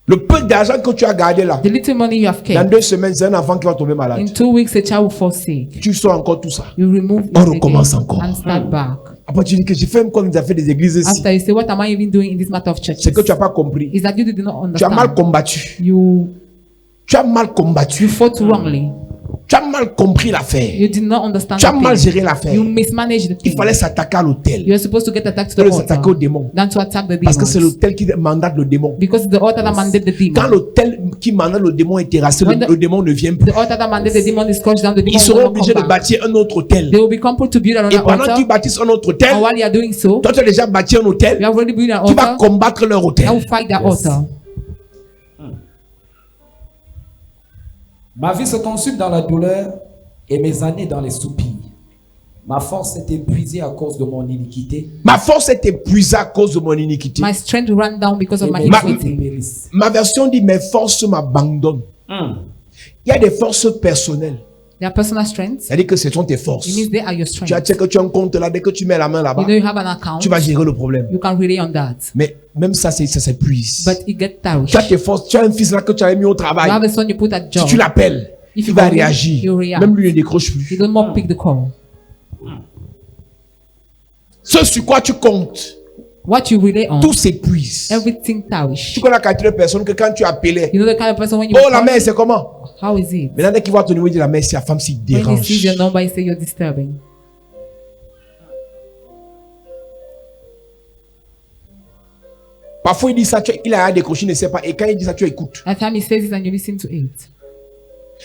Le peu d'argent que tu as gardé là, The little money you have dans kept, 2 semaines, c'est un enfant qui va tomber malade. in 2 weeks a child will fall sick. Tu sors encore tout ça. You remove it On again recommence encore. and start back. Après, tu dis que j'ai fait même comme nous a fait des églises ici. After you say, what am I even doing in this matter of churches? C'est que tu n'as pas compris. Is that you did not Tu as mal understand? combattu. You Tu as mal combattu. fought wrongly. Tu as mal compris l'affaire. You did not understand Tu as the mal thing. géré l'affaire. You mismanaged the Il thing. fallait s'attaquer à l'autel. You're supposed to get attacked to Que the de s'attaquer au altar démon. than to attack the Parce que c'est demons. l'autel qui mandate le démon. Because it's the altar that mandate the Quand demon. l'autel qui mandate le démon est terrassé, When the- le démon ne vient plus. The altar that mandate the demon is crushed down. The demon Ils seront will not obligés de come back. bâtir un autre autel. They will be compelled to build Et another pendant altar. qu'ils bâtissent un autre autel, And while you are doing so, toi tu as déjà bâti un you autel, have already built an tu vas altar. combattre leur I autel. will fight that altar. Ma vie se consume dans la douleur et mes années dans les soupirs. Ma force est épuisée à cause de mon iniquité. Ma force est épuisée à cause de mon iniquité. My strength ran down because of Et my mes jours iniquity. périssent. Ma version dit mes forces m'abandonnent. Il y a des forces personnelles. Their personal strengths. C'est-à-dire que ce sont tes forces. It means they are your Tu as strengths. que tu as un compte là, dès que tu mets la main là-bas, You know you have an account. tu vas gérer le problème. You can rely on that. Mais même ça, ça s'épuise. But it gets tired. Tu as tes forces, tu as un fils là que tu avais mis au You travail. have a son you put at Si job. tu l'appelles, If il you va call him, réagir. he'll react. Même lui ne décroche He plus. don't more pick the call. Ce sur quoi tu comptes, What you rely on, tout s'épuise. everything Tu perish. connais la qualité de personne que quand tu appelais, You know the kind of person when you oh la call, mère, c'est comment? how is it? Maintenant, dès qu'il voit ton numéro, il dit la mère, c'est la femme s'y When he dérange. sees your number, he say you're disturbing. Parfois, il dit ça, il a décroché, il ne sait pas. Et quand il dit ça, tu écoutes. At time he says it and you listen to it.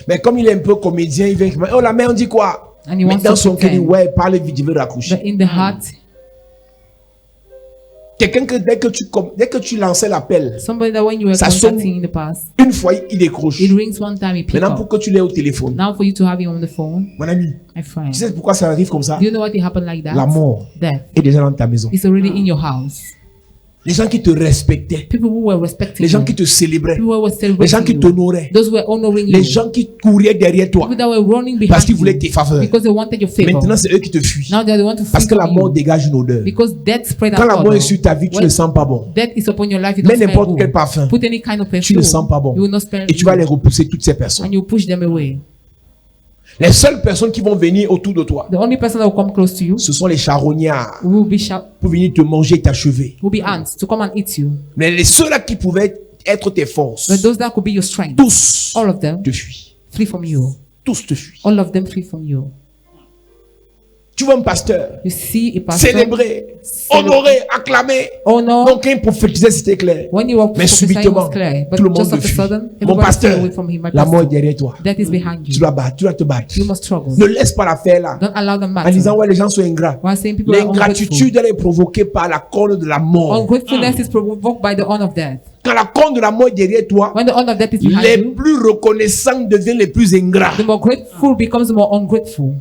Mais comme il est un peu comédien, il vient, oh la mère, on dit quoi? And he Mais wants dans to son cœur, il dit, pretend. ouais, parle vite, je veux raccrocher. But in the heart, Quelqu'un que dès que tu lançais l'appel, somebody that when you were Ça sonne. contacting in the past, une fois, il décroche. it rings one time, he pick Maintenant, pour up. que tu l'aies au téléphone, Now for you to have it on the phone, mon ami, my friend. tu sais pourquoi ça arrive comme ça? Do you know what it happened like that? La mort Death. est déjà dans ta maison. It's already in your house. Les gens qui te respectaient, People who were respecting les gens you, qui te célébraient, people who were les gens celebrating qui you, t'honoraient, those who were honoring les you, gens qui couraient derrière toi people that were running parce behind qu'ils voulaient you tes faveurs. because they wanted your favor. Maintenant, c'est eux qui te fuient. Now they want to Parce flee que la from mort you dégage une odeur. because death spread Quand an la mort odor. est sur ta vie, tu When ne sens pas bon. death is upon your life, you Mais don't smell n'importe quel good. parfum, Put any kind of tu ne perfume, sens pas bon. you will not smell Et tu vas good. les repousser, toutes ces personnes. And you push them away. Les seules personnes qui vont venir autour de toi, The only person that will come close to you ce sont les charognards will be shout, pour venir te manger et t'achever. will be ants to come and eat you. Mais les ceux-là qui pouvaient être tes forces, But those that could be your strength, tous all of them te fuient. flee from you. Tous te fuient. All of them flee from you. Tu vois un pasteur You see a pastor, célébrer, honorer, acclamer. honor. Donc, quand il prophétisait, c'était clair. When you were Mais prophesying, it subitement, was clear. But tout le monde just te of a fuit. sudden, Mon everybody stay pasteur, away from him. My la mort est pastor, derrière toi. death is behind Tu you. dois battre, tu dois te battre. You must struggle. Ne laisse pas la faire là. Don't allow them En disant, matter. ouais, les gens sont ingrats. While saying people are ungrateful. L'ingratitude, elle est provoquée par la corne de la mort. Ungratefulness is provoked by the horn of death. Quand la corne de la mort est derrière toi, When the horn of death is behind les you, plus reconnaissants deviennent les plus ingrats. the more grateful becomes the more ungrateful.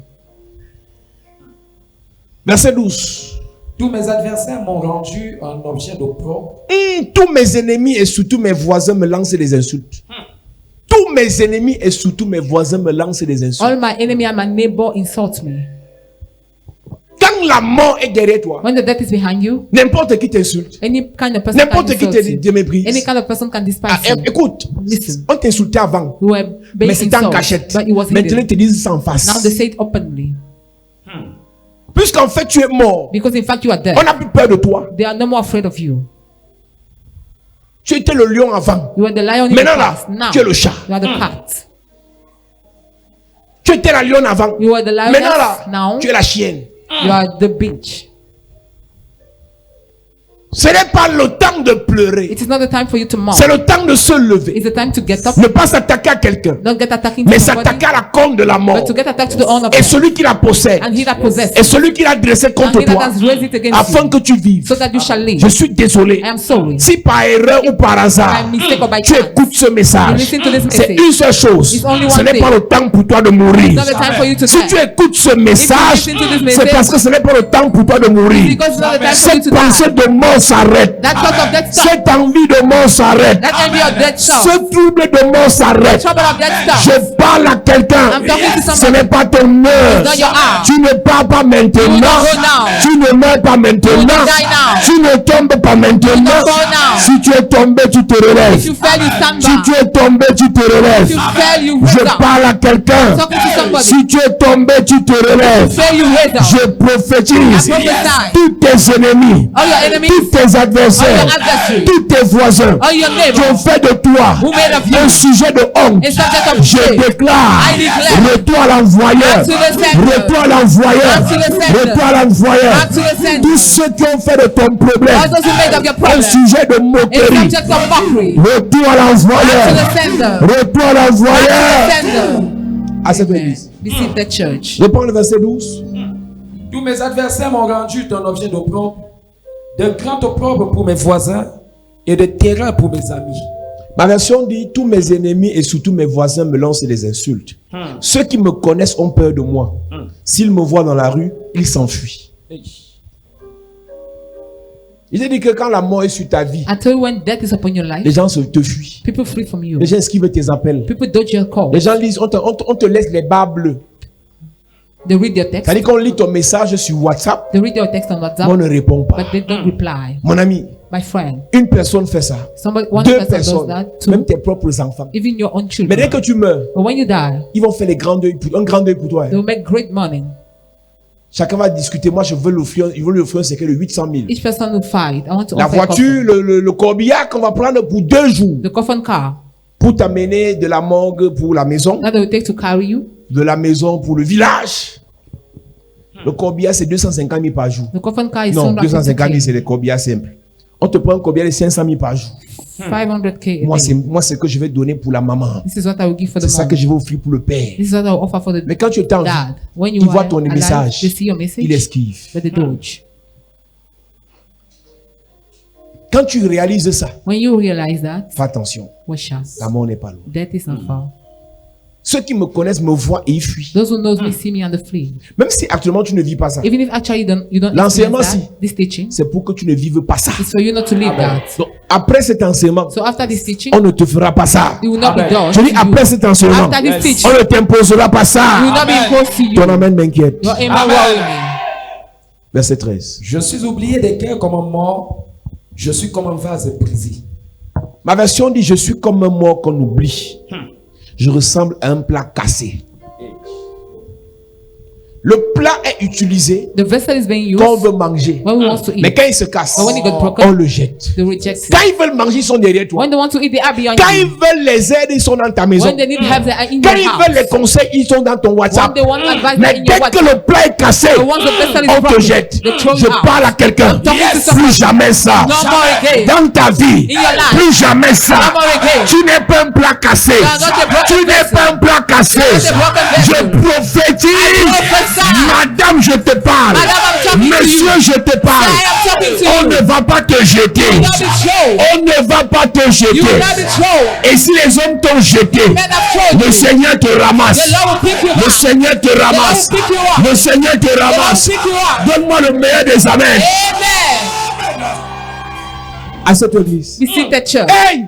Verset 12. Tous mes adversaires m'ont rendu un objet d'opprobre. Tous mes ennemis et surtout mes voisins me lancent des insultes. Tous mes ennemis et surtout mes voisins me lancent des insultes. All my enemy and my neighbor insult me. Quand la mort est derrière toi, When the death is behind you, n'importe qui t'insulte. any kind of person can N'importe qui insult you. te méprise. Any kind of person can despise Ah, you. écoute, Listen. on t'insultait avant, You were mais being c'était en insulted, cachette. but it was Maintenant, hidden. ils te disent ça en face. Now they say it openly. Puisqu'en fait, tu es mort, Because in fact you are dead. on n'a plus peur de toi. They are no more afraid of you. Tu étais le lion avant. You are the lion in the Maintenant là, past. Now tu es le chat. you are the cat. Tu étais la lionne avant. You are the lioness. Maintenant là, Now tu es la chienne. you are the bitch. Ce n'est pas le temps de pleurer. It is not the time for you to mourn. C'est le temps de se lever. It's the time to get up. Ne pas s'attaquer à quelqu'un, Don't get attacking mais somebody, s'attaquer à la corne de la mort. but to get attacked to the honor of Et God. celui qui la possède, And he that possesses, et celui qui l'a dressé and contre he that toi, has raised it against afin you, que tu vives. so that you shall live. Je suis désolé. I am sorry. Si par erreur ou par hasard, By mistake or by tu chance, écoutes ce message, you listen to this c'est message. une seule chose. It's only Ce one n'est thing. pas le temps pour toi de mourir. It's not the time for you to Si die. tu écoutes ce message, listen to this c'est message, parce que ce n'est pas le temps pour toi de mourir. Because it's not the time for you Cette to pensée die. de mort s'arrête. That thought of death stop. Cette envie de mort s'arrête. That envy of death stop. Ce trouble de mort s'arrête. Trouble of death stop. Je parle à quelqu'un. I'm talking to somebody. Ce n'est pas ton heure. It's not your hour. Tu ne pars pas You will maintenant. not go now. Tu ne meurs pas You will maintenant. not die now. Tu ne tombes pas maintenant. You will not fall now. Si tu es tombé, tu te relèves. If you fail, you stand Si tu back. es tombé, tu te If relèves. you fail, you Je raise up. parle à quelqu'un. Talking to somebody. Si tu es tombé, tu te relèves. Fail, you raise up. Je prophétise. I prophesy. Tous tes ennemis, All your enemies, tous tes adversaires, all your adversaries, tous tes voisins all your qui neighbors, ont fait de toi who made of you un sujet de honte. a subject of Je shame. déclare, I declare, retour à l'envoyeur, back to the sender, retour à l'envoyeur, back to the sender, retour à l'envoyeur. back to the sender. Tous ceux qui ont fait de ton problème All those who made of your un problem sujet de a moquerie, subject of mockery. retour à Back to l'envoyeur, the sender. retour à Back to l'envoyeur. the sender. À cette Amen. église. Visit the church. Je prends le verset 12. Tous mes adversaires m'ont rendu un objet d'opprobre, de grand opprobre pour mes voisins et de terreur pour mes amis. Ma version dit, tous mes ennemis et surtout mes voisins me lancent des insultes. Ceux qui me connaissent ont peur de moi. S'ils me voient dans la rue, ils s'enfuient. Il dit que quand la mort est sur ta vie, I tell you, when death is upon your life, les gens te fuient. people flee from you. Les gens esquivent tes appels. People dodge your call. Les gens lisent, on te laisse les barres bleues. They read your text. C'est-à-dire qu'on lit ton message sur WhatsApp, They read your text on mais on WhatsApp, ne répond pas. but they don't reply. Mon ami, My friend, une personne fait ça. one Deux person does personnes, that. même Two, tes propres enfants. even your own Mais children. dès que tu meurs, But when you die, ils vont faire un grand deuil pour toi. they will make great money. Chacun va discuter. Moi, je veux lui offrir un séquel de 800 000. Each person will fight. I want to La offer a voiture, coffin. le corbillard qu'on va prendre pour 2 jours The coffin car pour t'amener de la morgue pour la maison, that they will take to carry you. de la maison pour le village. Le corbillard, c'est 250 000 par jour. The coffin car is Non, 250 000, 250K. c'est les corbillards simples. On te prend un corbillard de 500 000 par jour. 500K. Moi, a day. c'est ce que je vais donner pour la maman. This is what I will give for the C'est ça mom. que je vais offrir pour le père. This is what I will offer for the Mais quand tu es en vie, dad. When you il voit are ton alive, message, they see your il message, esquive. but they dodge. Quand tu réalises ça, When you realize that, fais attention. watch out. La mort n'est pas loin. Death is not far. Ceux qui me connaissent me voient et ils fuient. Those who knows me see me and they flee. Même si actuellement tu ne vis pas ça, Even if actually you don't L'enseignement, experience that, this teaching, c'est pour que tu ne vives pas ça. it's for you not to live that. Donc, après cet enseignement, So after this teaching, on ne te fera pas ça. it will not be done. Je dis to après you. cet enseignement, After this on teaching, ne t'imposera pas it will ça. not be imposed to you. Ton amen m'inquiète. Your amen worry me. Verset 13. Je suis oublié des cœurs comme un mort, je suis comme un vase brisé. Ma version dit, je suis comme un mort qu'on oublie. Je ressemble à un plat cassé. Le plat est utilisé The vessel is being used quand on veut manger. when we want to Mais eat. quand il se casse, But when it got on broken, le jette. they reject Quand it. ils veulent manger, ils sont derrière toi. When they want to eat, they are behind Quand ils you. veulent les aides, ils sont dans ta maison. When they need help, they are in Quand your ils house. veulent les conseils, ils sont dans ton When WhatsApp. they want advice, Mais they're in dès your que WhatsApp. le plat est cassé, But once the vessel is on te broken, jette. they throw Je you out. parle à quelqu'un. I'm talking to someone. Plus jamais ça. No more again. Dans ta vie, In your life. plus jamais ça. No more again. Tu n'es pas un plat cassé. You are not a broken Tu n'es vessel. pas un plat cassé. You are not a broken Je vessel. prophétise. I prophesy. Madame, je te parle. Madame, I'm talking to Monsieur, you. je te parle. I am talking to On you. ne va pas te jeter. You will not be thrown. On ne va pas te You will jeter. not be thrown. Et si les hommes t'ont jeté, Men have thrown le you. Seigneur te ramasse. The Lord will pick you Le up. Seigneur te ramasse. The Lord will pick you up. Le Seigneur te The Lord ramasse. will pick you up. Donne-moi le meilleur des amens Amen. à cette église. Visit the church. Hey!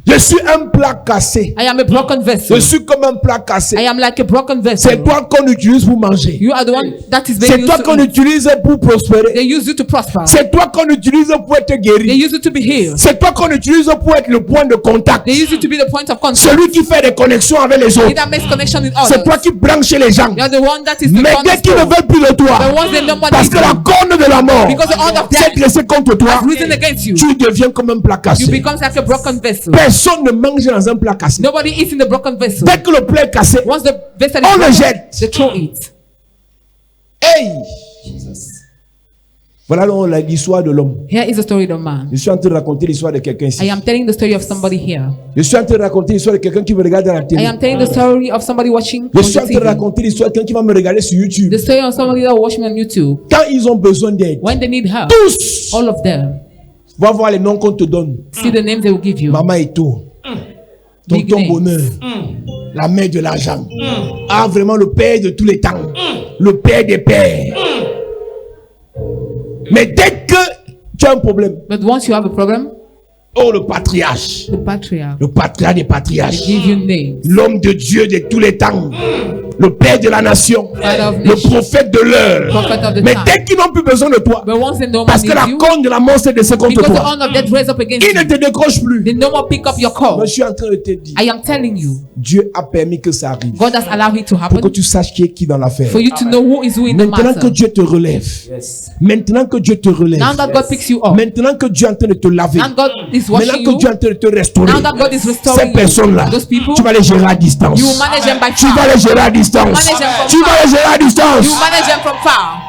Je suis un plat cassé. I am a broken Je vessel. suis comme un plat I cassé. am like a broken C'est vessel. toi qu'on utilise pour manger. You are the one that is being C'est toi used qu'on to eat. utilise pour prospérer. They use you to prosper. C'est toi qu'on utilise pour être They guéri. use you to be healed. C'est toi qu'on utilise pour être le point de contact. They use you to be the point of contact. Celui qui fait des connexions avec les He autres. that makes connection with C'est others. toi qui branches les gens. You are the one that is the Mais dès qu'ils ne cornerstone. veulent plus de toi, The ones they don't want parce que la corne de la mort Because the hand of s'est death dressée contre toi, has risen against you. tu deviens comme un plat You cassé. become like a broken vessel. Personne ne mange dans un plat cassé. Nobody eats in the broken vessel. Dès que le plat est cassé, Once the vessel on is le broken, jette. they throw it. Hey! Voilà donc l'histoire de l'homme. Here is the story of man. Je suis en train de raconter l'histoire de quelqu'un ici. I am telling the story of somebody here. Je suis en train de raconter l'histoire de quelqu'un qui me regarde à la I télé. am telling the story of somebody watching Je on suis en the train de TV. raconter l'histoire de quelqu'un qui va me regarder sur YouTube. The story of somebody that will watch me on YouTube. Quand ils ont besoin d'aide, When they need help, tous, all of them, va voir les noms qu'on te donne. see the names they will give you. Maman Eto, Big Tonton names. Bonheur, la mère de l'argent. Ah, vraiment le père de tous les temps. Le père des pères. Mais dès que tu as un problème, But once you have a problem, oh le patriarche, the patriarch, le patriarche des they patriarches, give you names. l'homme de Dieu de tous les temps, le père de la nation, Father of le nation, prophète de l'heure. prophet of the Mais time. dès qu'ils n'ont plus besoin de toi, But once they no more parce que need la you, corne de la mort s'est descendue contre because the toi, horn of death raised up against ils ne you, te décrochent plus. they no more pick up your call. Je suis en train de te dire, I am telling you, Dieu a permis que ça arrive God has allowed it to pour happen que tu saches qui est qui dans l'affaire. for you to know who is who in the Maintenant que matter. Dieu te relève, Yes. maintenant que Dieu te relève, Now that God picks you up, maintenant que Dieu est en train de te laver, now God is maintenant washing que you, Dieu est en train de te restaurer, now that God is ces restoring personnes-là, you, those people, tu vas les gérer à distance. you will manage them by Tu vas far. les gérer à distance. Manage them from Tu vas far. les gérer à distance. You manage them from far.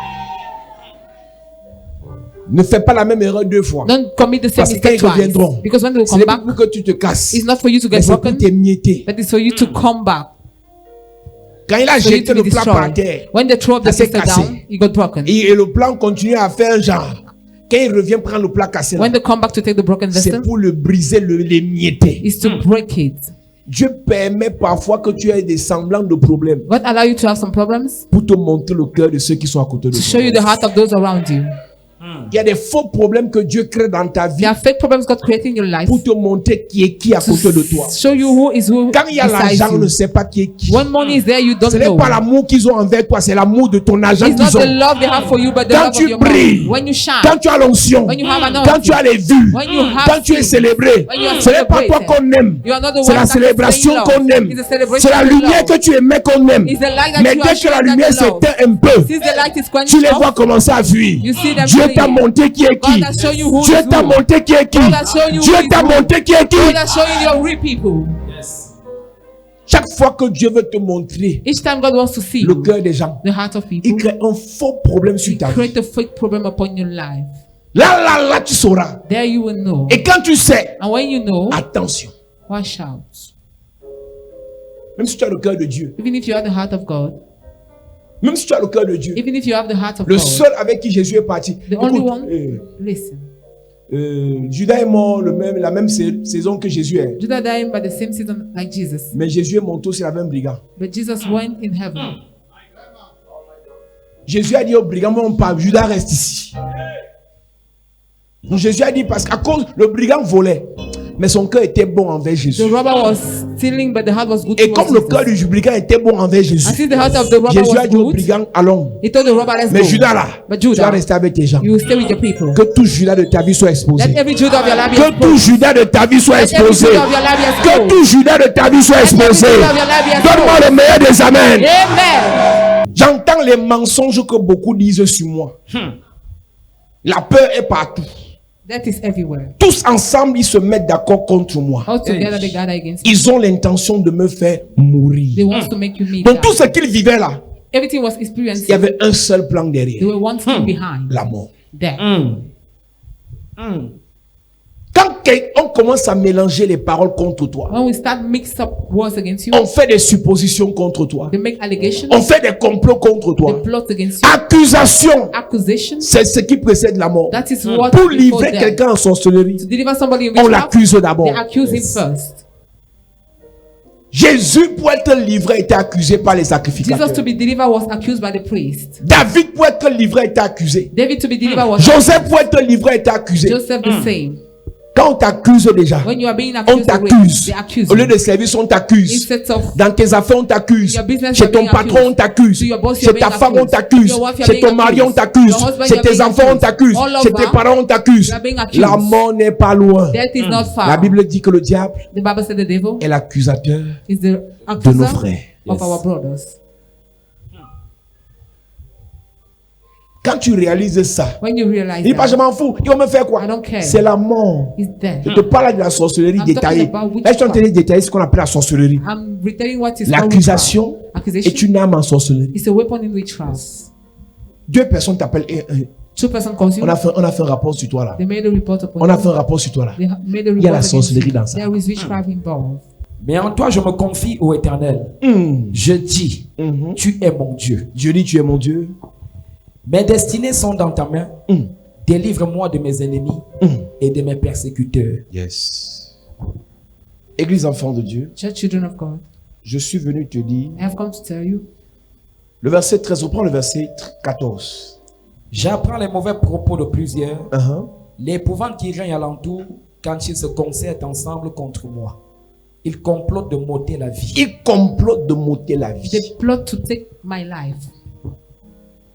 Ne fais pas la même erreur deux fois. Don't commit the same Parce que quand mistake ils twice. reviendront, Because when they will Ce come n'est back, pas pour que tu te casses, it's not for you to mais get c'est pour broken, t'émietter. but it's for you to come back. Quand il a For you jeté to le be plat par destroyed. terre, When they throw up the ça s'est sister cassé. down, it got broken. et le plan continue à faire un genre. Quand il revient prendre le plat cassé, là, When they come back to take the broken c'est vessel, pour le briser, l'émietter. is to break it. Dieu permet parfois que tu aies des semblants de problèmes God allow you to have some problems pour te montrer le cœur de ceux qui sont à côté de to show toi. you the heart of those around you. Il y a des faux problèmes que Dieu crée dans ta vie There are fake problems God created in your life pour te montrer qui est qui à to côté de toi. show you who is who Quand il y a besides l'argent, on ne you. sait pas qui est qui. When money is there, you don't Ce n'est know. pas l'amour qu'ils ont envers toi, c'est l'amour de ton argent It's not qu'ils the ont. love they have for you, but the Quand love of tu your brilles, money. When you shine, quand tu as l'onction, when you have an quand tu as les vues, when you have quand tu es things, célébré, when you are ce n'est pas toi celebrated, qu'on aime. you are not the C'est one la that is célébration saying qu'on love. aime. It's the celebration C'est la you lumière love. que tu aimais qu'on aime. It's the light that Mais you dès are que la showing that lumière you love. s'éteint un peu, Since the light is quenched tu les off, vois commencer à fuir. you see them Dieu t'a fleeing. montré qui est qui. God has shown you who Dieu is t'a who. montré qui est qui. God has shown you Dieu who is t'a who. montré qui est qui. God has shown you your real people. Chaque fois que Dieu veut te montrer Each time God wants to see le you, cœur des gens, the heart of il people, crée un faux problème sur He ta vie. create a fake problem upon your life. Là, tu sauras. There you will know. Et quand tu sais, And when you know, attention. watch out. Même si tu as le cœur de Dieu, Even if you have the heart of God, même si tu as le cœur de Dieu, even if you have the heart of le God, seul avec qui Jésus est parti. the only Écoute, one, listen. Judas est mort la même saison que Jésus est. Judah died by the same season like Jesus, Mais Jésus est monté aussi la même brigand. but Jesus went in heaven. Jésus a dit au brigand, moi on parle, Judas reste ici. Donc Jésus a dit, parce qu'à cause, le brigand volait, mais son cœur était bon envers Jésus. The robber was stealing, but the heart was good Et towards comme le cœur Jesus. du brigand était bon envers Jésus, And since the heart of the robber Jésus a was dit au good, brigand, allons. he told the robber, let's Mais go. Judas là, But tu vas Judah, rester avec tes gens. you will stay with your people. Que tout Judas de ta vie soit exposé. Let every Judah of your life be Que tout exposed. Judas de ta vie soit Let every exposé. Judah of your life be Que exposed. tout Judas de ta vie soit Let every exposé. Judah of your life be exposed. Donne-moi le meilleur des amens. Amen. J'entends les mensonges que beaucoup disent sur moi. La peur est partout. That is everywhere. Tous ensemble, ils se mettent d'accord contre moi. All together they gather against you. Ils ont l'intention de me faire They mourir. want to make you meet Donc tout God. ce qu'ils vivaient là, Everything was experienced. il y avait un seul plan They derrière. were one thing behind. La mort. Death. Quand on commence à mélanger les paroles contre toi, When we start mix up words against you, on fait des suppositions contre toi. they make allegations, On fait des complots contre they toi. plot against you, Accusation, accusations. c'est ce qui précède la mort. That is what Pour before livrer death. quelqu'un en sorcellerie, To deliver somebody in on witchcraft, l'accuse d'abord. they accuse him first. Jésus, pour être livré, était accusé par les Jesus sacrificateurs. to be delivered was accused by the priest. David, pour être livré, était accusé. David to be delivered was Joseph, pour être livré, était accusé. Joseph the same. Quand on t'accuse déjà, When you are being on accused already, t'accuse. they accuse Au lieu you. de service, on t'accuse. Instead of Dans tes affaires, on t'accuse. Your business, Chez you're ton being patron, accused. on t'accuse. To your boss, Chez you're ta being femme, on accused. t'accuse. Your wife, you're Chez being ton mari, on accused. t'accuse. Your husband, Chez you're tes being enfants, on accused. t'accuse. All Chez tes over, parents, on t'accuse. you're being accused. La mort n'est pas loin. Death is not far. La Bible dit que le diable The Bible said the devil est l'accusateur is the de nos accuser frères. of our brothers. Quand tu réalises ça, When you realize il dit pas je that, m'en fous, il va me faire quoi? I don't care. C'est la mort. He's dead. Je te parle de la sorcellerie I'm détaillée. talking about witchcraft. Là, je suis en train de détailler ce qu'on appelle la sorcellerie. I'm retelling what is called L'accusation witchcraft. Accusation est une arme en sorcellerie. is a weapon in witchcraft. Deux personnes t'appellent Two person calls you. On a fait un rapport sur toi là. They made a report upon On a you. fait un rapport sur toi là. They made a Il y a la report against sorcellerie you. dans ça. There is witchcraft involved. Mais en toi, je me confie au Éternel. Je dis, tu es mon Dieu. Dieu dit, tu es mon Dieu. Mes destinées sont dans ta main. Délivre-moi de mes ennemis et de mes persécuteurs. Yes. Église enfant de Dieu, Church children of God, je suis venu te dire, I have come to tell you. le verset 13, on prend le verset 14. J'apprends les mauvais propos de plusieurs, Uh-huh. l'épouvante qui règne alentour quand ils se concertent ensemble contre moi. Ils complotent de m'ôter la vie. Il complote de m'ôter la vie. They plot to take my life.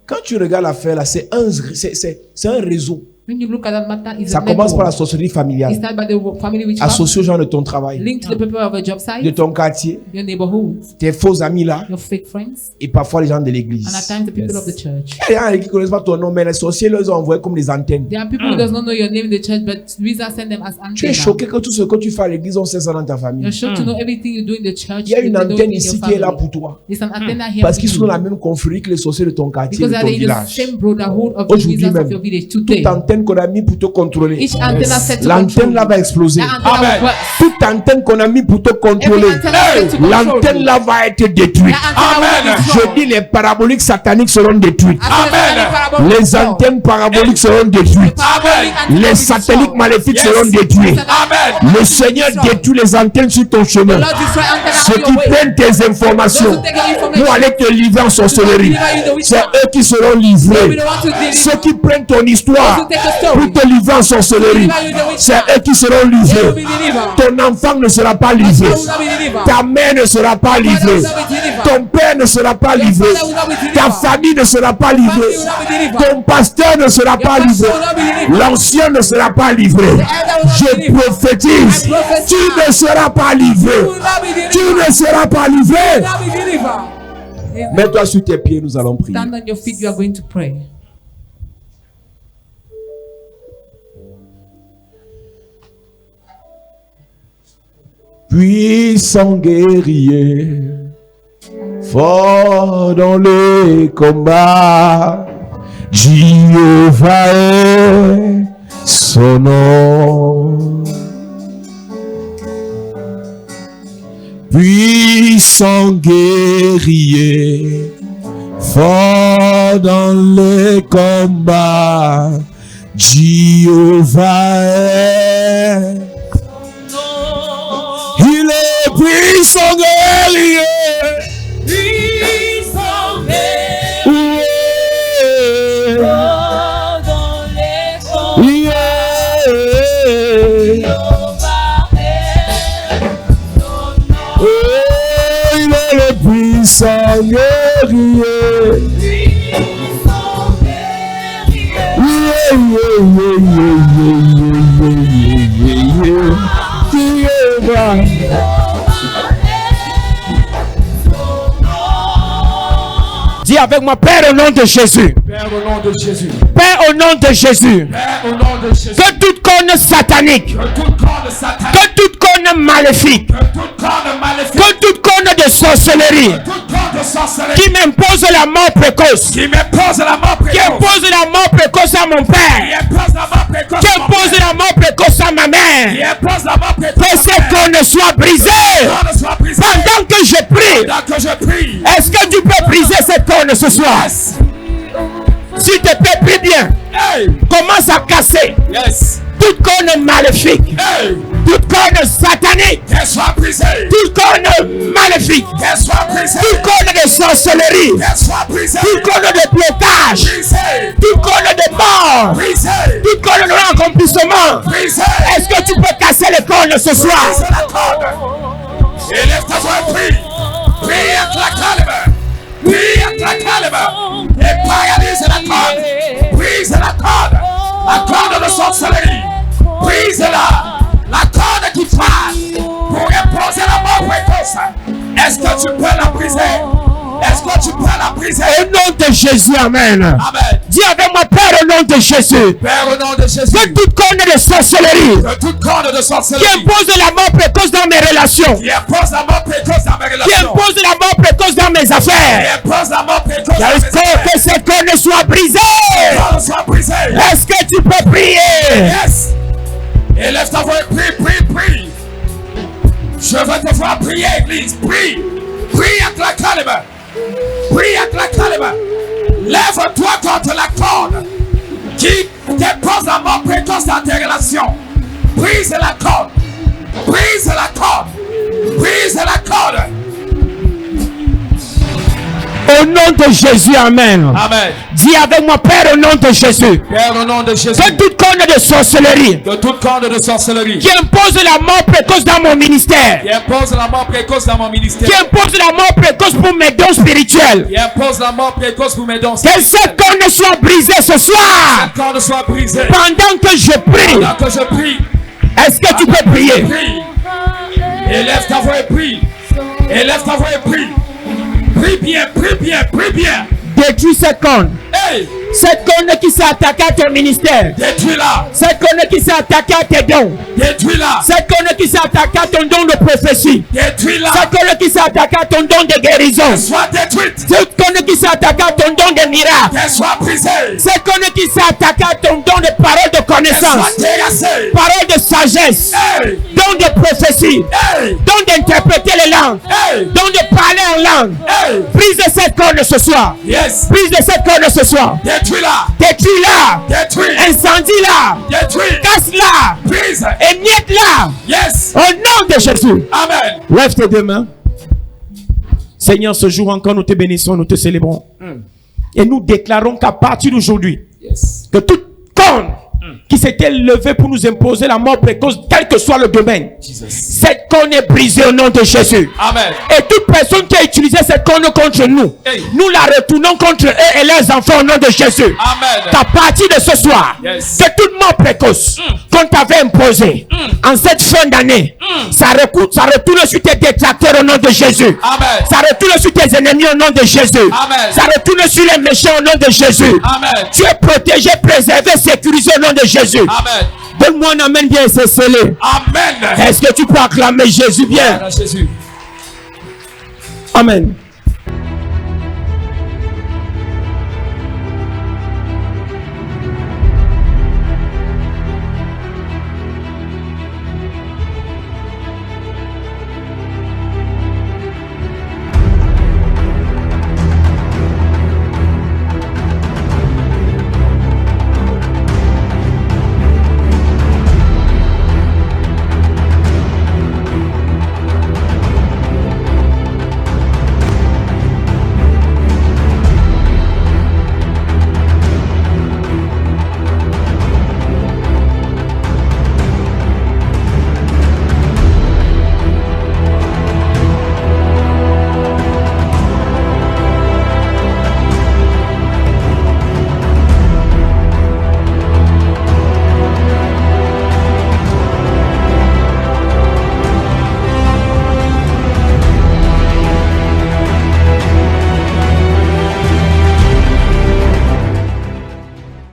Quand tu regardes l'affaire là, c'est un réseau. When you look at that matter, it's Ça a commence par la network. sorcellerie It familiale. starts by the family witchcraft, Associé aux gens de ton travail, linked to the people of a job de site, ton quartier, your neighborhood, tes faux amis là, your fake friends, et parfois les gens de l'église. and at times the people of the church. Il y a des gens qui ne connaissent pas ton nom, mais les sorciers les ont envoyés comme des antennes. There are people who does not know your name in the church, but wizards send them as Tu es antenna. choqué que tout ce que tu fais à l'église, on sait ça dans ta famille. You're shocked to know everything you do in the church. Il y a une they know antenne in ici your qui est là family. pour toi. There's an antenna here Parce for qu'ils sont dans la you. même confrérie que les sorciers de ton quartier, Because de they ton are in the village. same brotherhood of the Aujourd'hui wizards même, of your village today. toute antenne qu'on a mis pour te contrôler, Each antenna set to l'antenne control là you. va exploser. That antenna will burst. Toute antenne qu'on a mis pour te contrôler, Every antenna set to control l'antenne you. là va être détruite. That antenna will be Je destroyed. dis les paraboliques sataniques seront détruites. Les antennes paraboliques seront détruites. Les satellites maléfiques seront détruits. Le Seigneur détruit les antennes sur ton chemin. Lord, destroy antenna Ceux on qui your way. prennent tes informations Those who take your information. pour aller te livrer en sorcellerie, c'est eux qui seront livrés. We don't want to deliver. Ceux qui prennent ton histoire Those who take the story. pour te livrer en sorcellerie, c'est eux qui seront They will livrés. be delivered. Ton enfant ne sera pas livré. Your will not be delivered. Ta mère ne sera pas livrée. Ton père ne sera pas livré. Ta famille ne sera pas livrée. Family will not be delivered. Ton pasteur ne sera pas Your livré. pastor will not be delivered. L'ancien ne sera pas livré. Je prophétise. Tu ne seras pas livré. You will not be delivered. Tu ne seras pas You will livré. not be delivered. Mets-toi sur tes pieds, nous allons prier. Stand on your feet, you are going to pray. Puissant guerrier, fort dans les combats, Jéhovah est son nom. Puissant guerrier, fort dans les combats, Jéhovah est. Il est puissant guerrier. Puissant Yeah. dans les Yeah. Oh, il est le puissant guerrier. Yeah, yeah, yeah. Dis avec moi, Père, au nom de Jésus. Père, au nom de Jésus. Père, au nom de Jésus. Père, au nom de Jésus. Que toute corne satanique, Que tout corps de Satan, que toute corne maléfique, que tout corps de maléfique, que toute corne de sorcellerie tout corps de sorcellerie, qui m'impose la mort précoce, qui m'impose la mort qui précoce, impose la mort précoce à mon qui père, impose la mort précoce, qui impose la mort précoce à ma qui mère, impose la mort précoce, que cette corne soit brisée corne soit brisée. pendant que je prie. Pendant que je prie, Est-ce que tu peux briser cette corne ce soir? yes, S'il te plaît, prie bien. hey, Commence à casser yes, toute corne maléfique, hey, toute corne satanique, qu'elle soit brisée, toute corne maléfique, qu'elle soit brisée, toute corne de sorcellerie, qu'elle soit brisée, toute corne de blocage, brisée, toute corne de mort, brisée, toute corne de non-accomplissement. brisée. Est-ce que tu peux casser les cornes ce soir? Brise la corde. Élève ta voix et prie. Prie avec la calme. Prie avec la calme. Et paralyse la corde. Brise la corde. La corde de sorcellerie. Brise-la. La corde qui frappe pour imposer la mort précoce. Est-ce que tu peux la briser? Est-ce que tu peux la briser? Au nom de Jésus, Amen. Amen. Dis avec moi, Père, au nom de Jésus. Père, au nom de Jésus, Que toute corne de sorcellerie que toute corde de qui sorcellerie impose la mort précoce dans mes relations, qui impose la mort précoce dans mes qui relations, impose la mort précoce dans mes qui affaires, impose la mort précoce dans mes que affaires, cette corne soit brisée soit brisée. Est-ce que tu peux prier? Yes. Élève ta voix et prie, prie, prie. Je veux te voir prier, église. Prie. Prie avec la calme. Prie avec la calme. Lève-toi contre la corde qui dépose la mort précoce dans tes relations. Brise la corde. Brise la corde. Brise la corde. Au nom de Jésus, amen. Amen. Dis avec moi, Père, au nom de Jésus. Père, au nom de Jésus. Que toute corne de sorcellerie De toute corde de sorcellerie qui impose la mort précoce dans mon ministère, qui impose la mort précoce dans mon ministère, qui impose la mort précoce pour mes dons spirituels, qui impose la mort précoce pour mes dons, que cette corne soit brisée ce soir. cette corde soit brisée. Pendant que je prie, Pendant que je prie, est-ce que tu peux prier? prie. Élève ta voix et prie. Élève ta voix et prie. Prie bien, prie bien, prie bien. Détruis cette corne. Hey, Cette corne qui s'est attaquée à ton ministère. détruis-la. Cette corne qui s'est attaquée à tes dons. Détruis-la. Cette corne qui s'est attaquée à ton don de prophétie. Détruis-la. Cette corne qui s'est attaquée à ton don de guérison. Sois détruite. Cette corne qui s'est attaquée à ton don de miracle. Qu'elle soit brisée. Cette corne qui s'est attaquée à ton don de parole de Qu'elle connaissance. soit terrassée. Parole de sagesse. Hey, Don de prophétie. hey, Don d'interpréter les langues. hey, Don de parler en langue. hey. Brise cette corne ce soir. Yes. Brise cette corne ce soir. Détruis-la. Détruis-la. Détruis. Incendie-la. Détruis. Casse-la. Brise. Émiette-la. Yes. Au nom de Jésus. Amen. Lève tes deux mains. Seigneur, ce jour encore, nous te bénissons, nous te célébrons. Et nous déclarons qu'à partir d'aujourd'hui, Yes. que toute corne qui s'était levée pour nous imposer la mort précoce, quel que soit le domaine, Jesus. cette corne est brisée au nom de Jésus. Amen. Et toute personne qui a utilisé cette corne contre nous, Hey. nous la retournons contre eux et leurs enfants au nom de Jésus. Amen. Qu'à partir de ce soir, Yes. que toute mort précoce qu'on t'avait imposée en cette fin d'année, ça retourne sur tes détracteurs au nom de Jésus. Amen. Ça retourne sur tes ennemis au nom de Jésus. Amen. Ça retourne sur les méchants au nom de Jésus. Amen. Tu es protégé, préservé, sécurisé au nom de Jésus. Amen. Donne-moi un amen bien et c'est scellé. Amen. Est-ce que tu peux acclamer Jésus bien? Dans Jésus. Amen.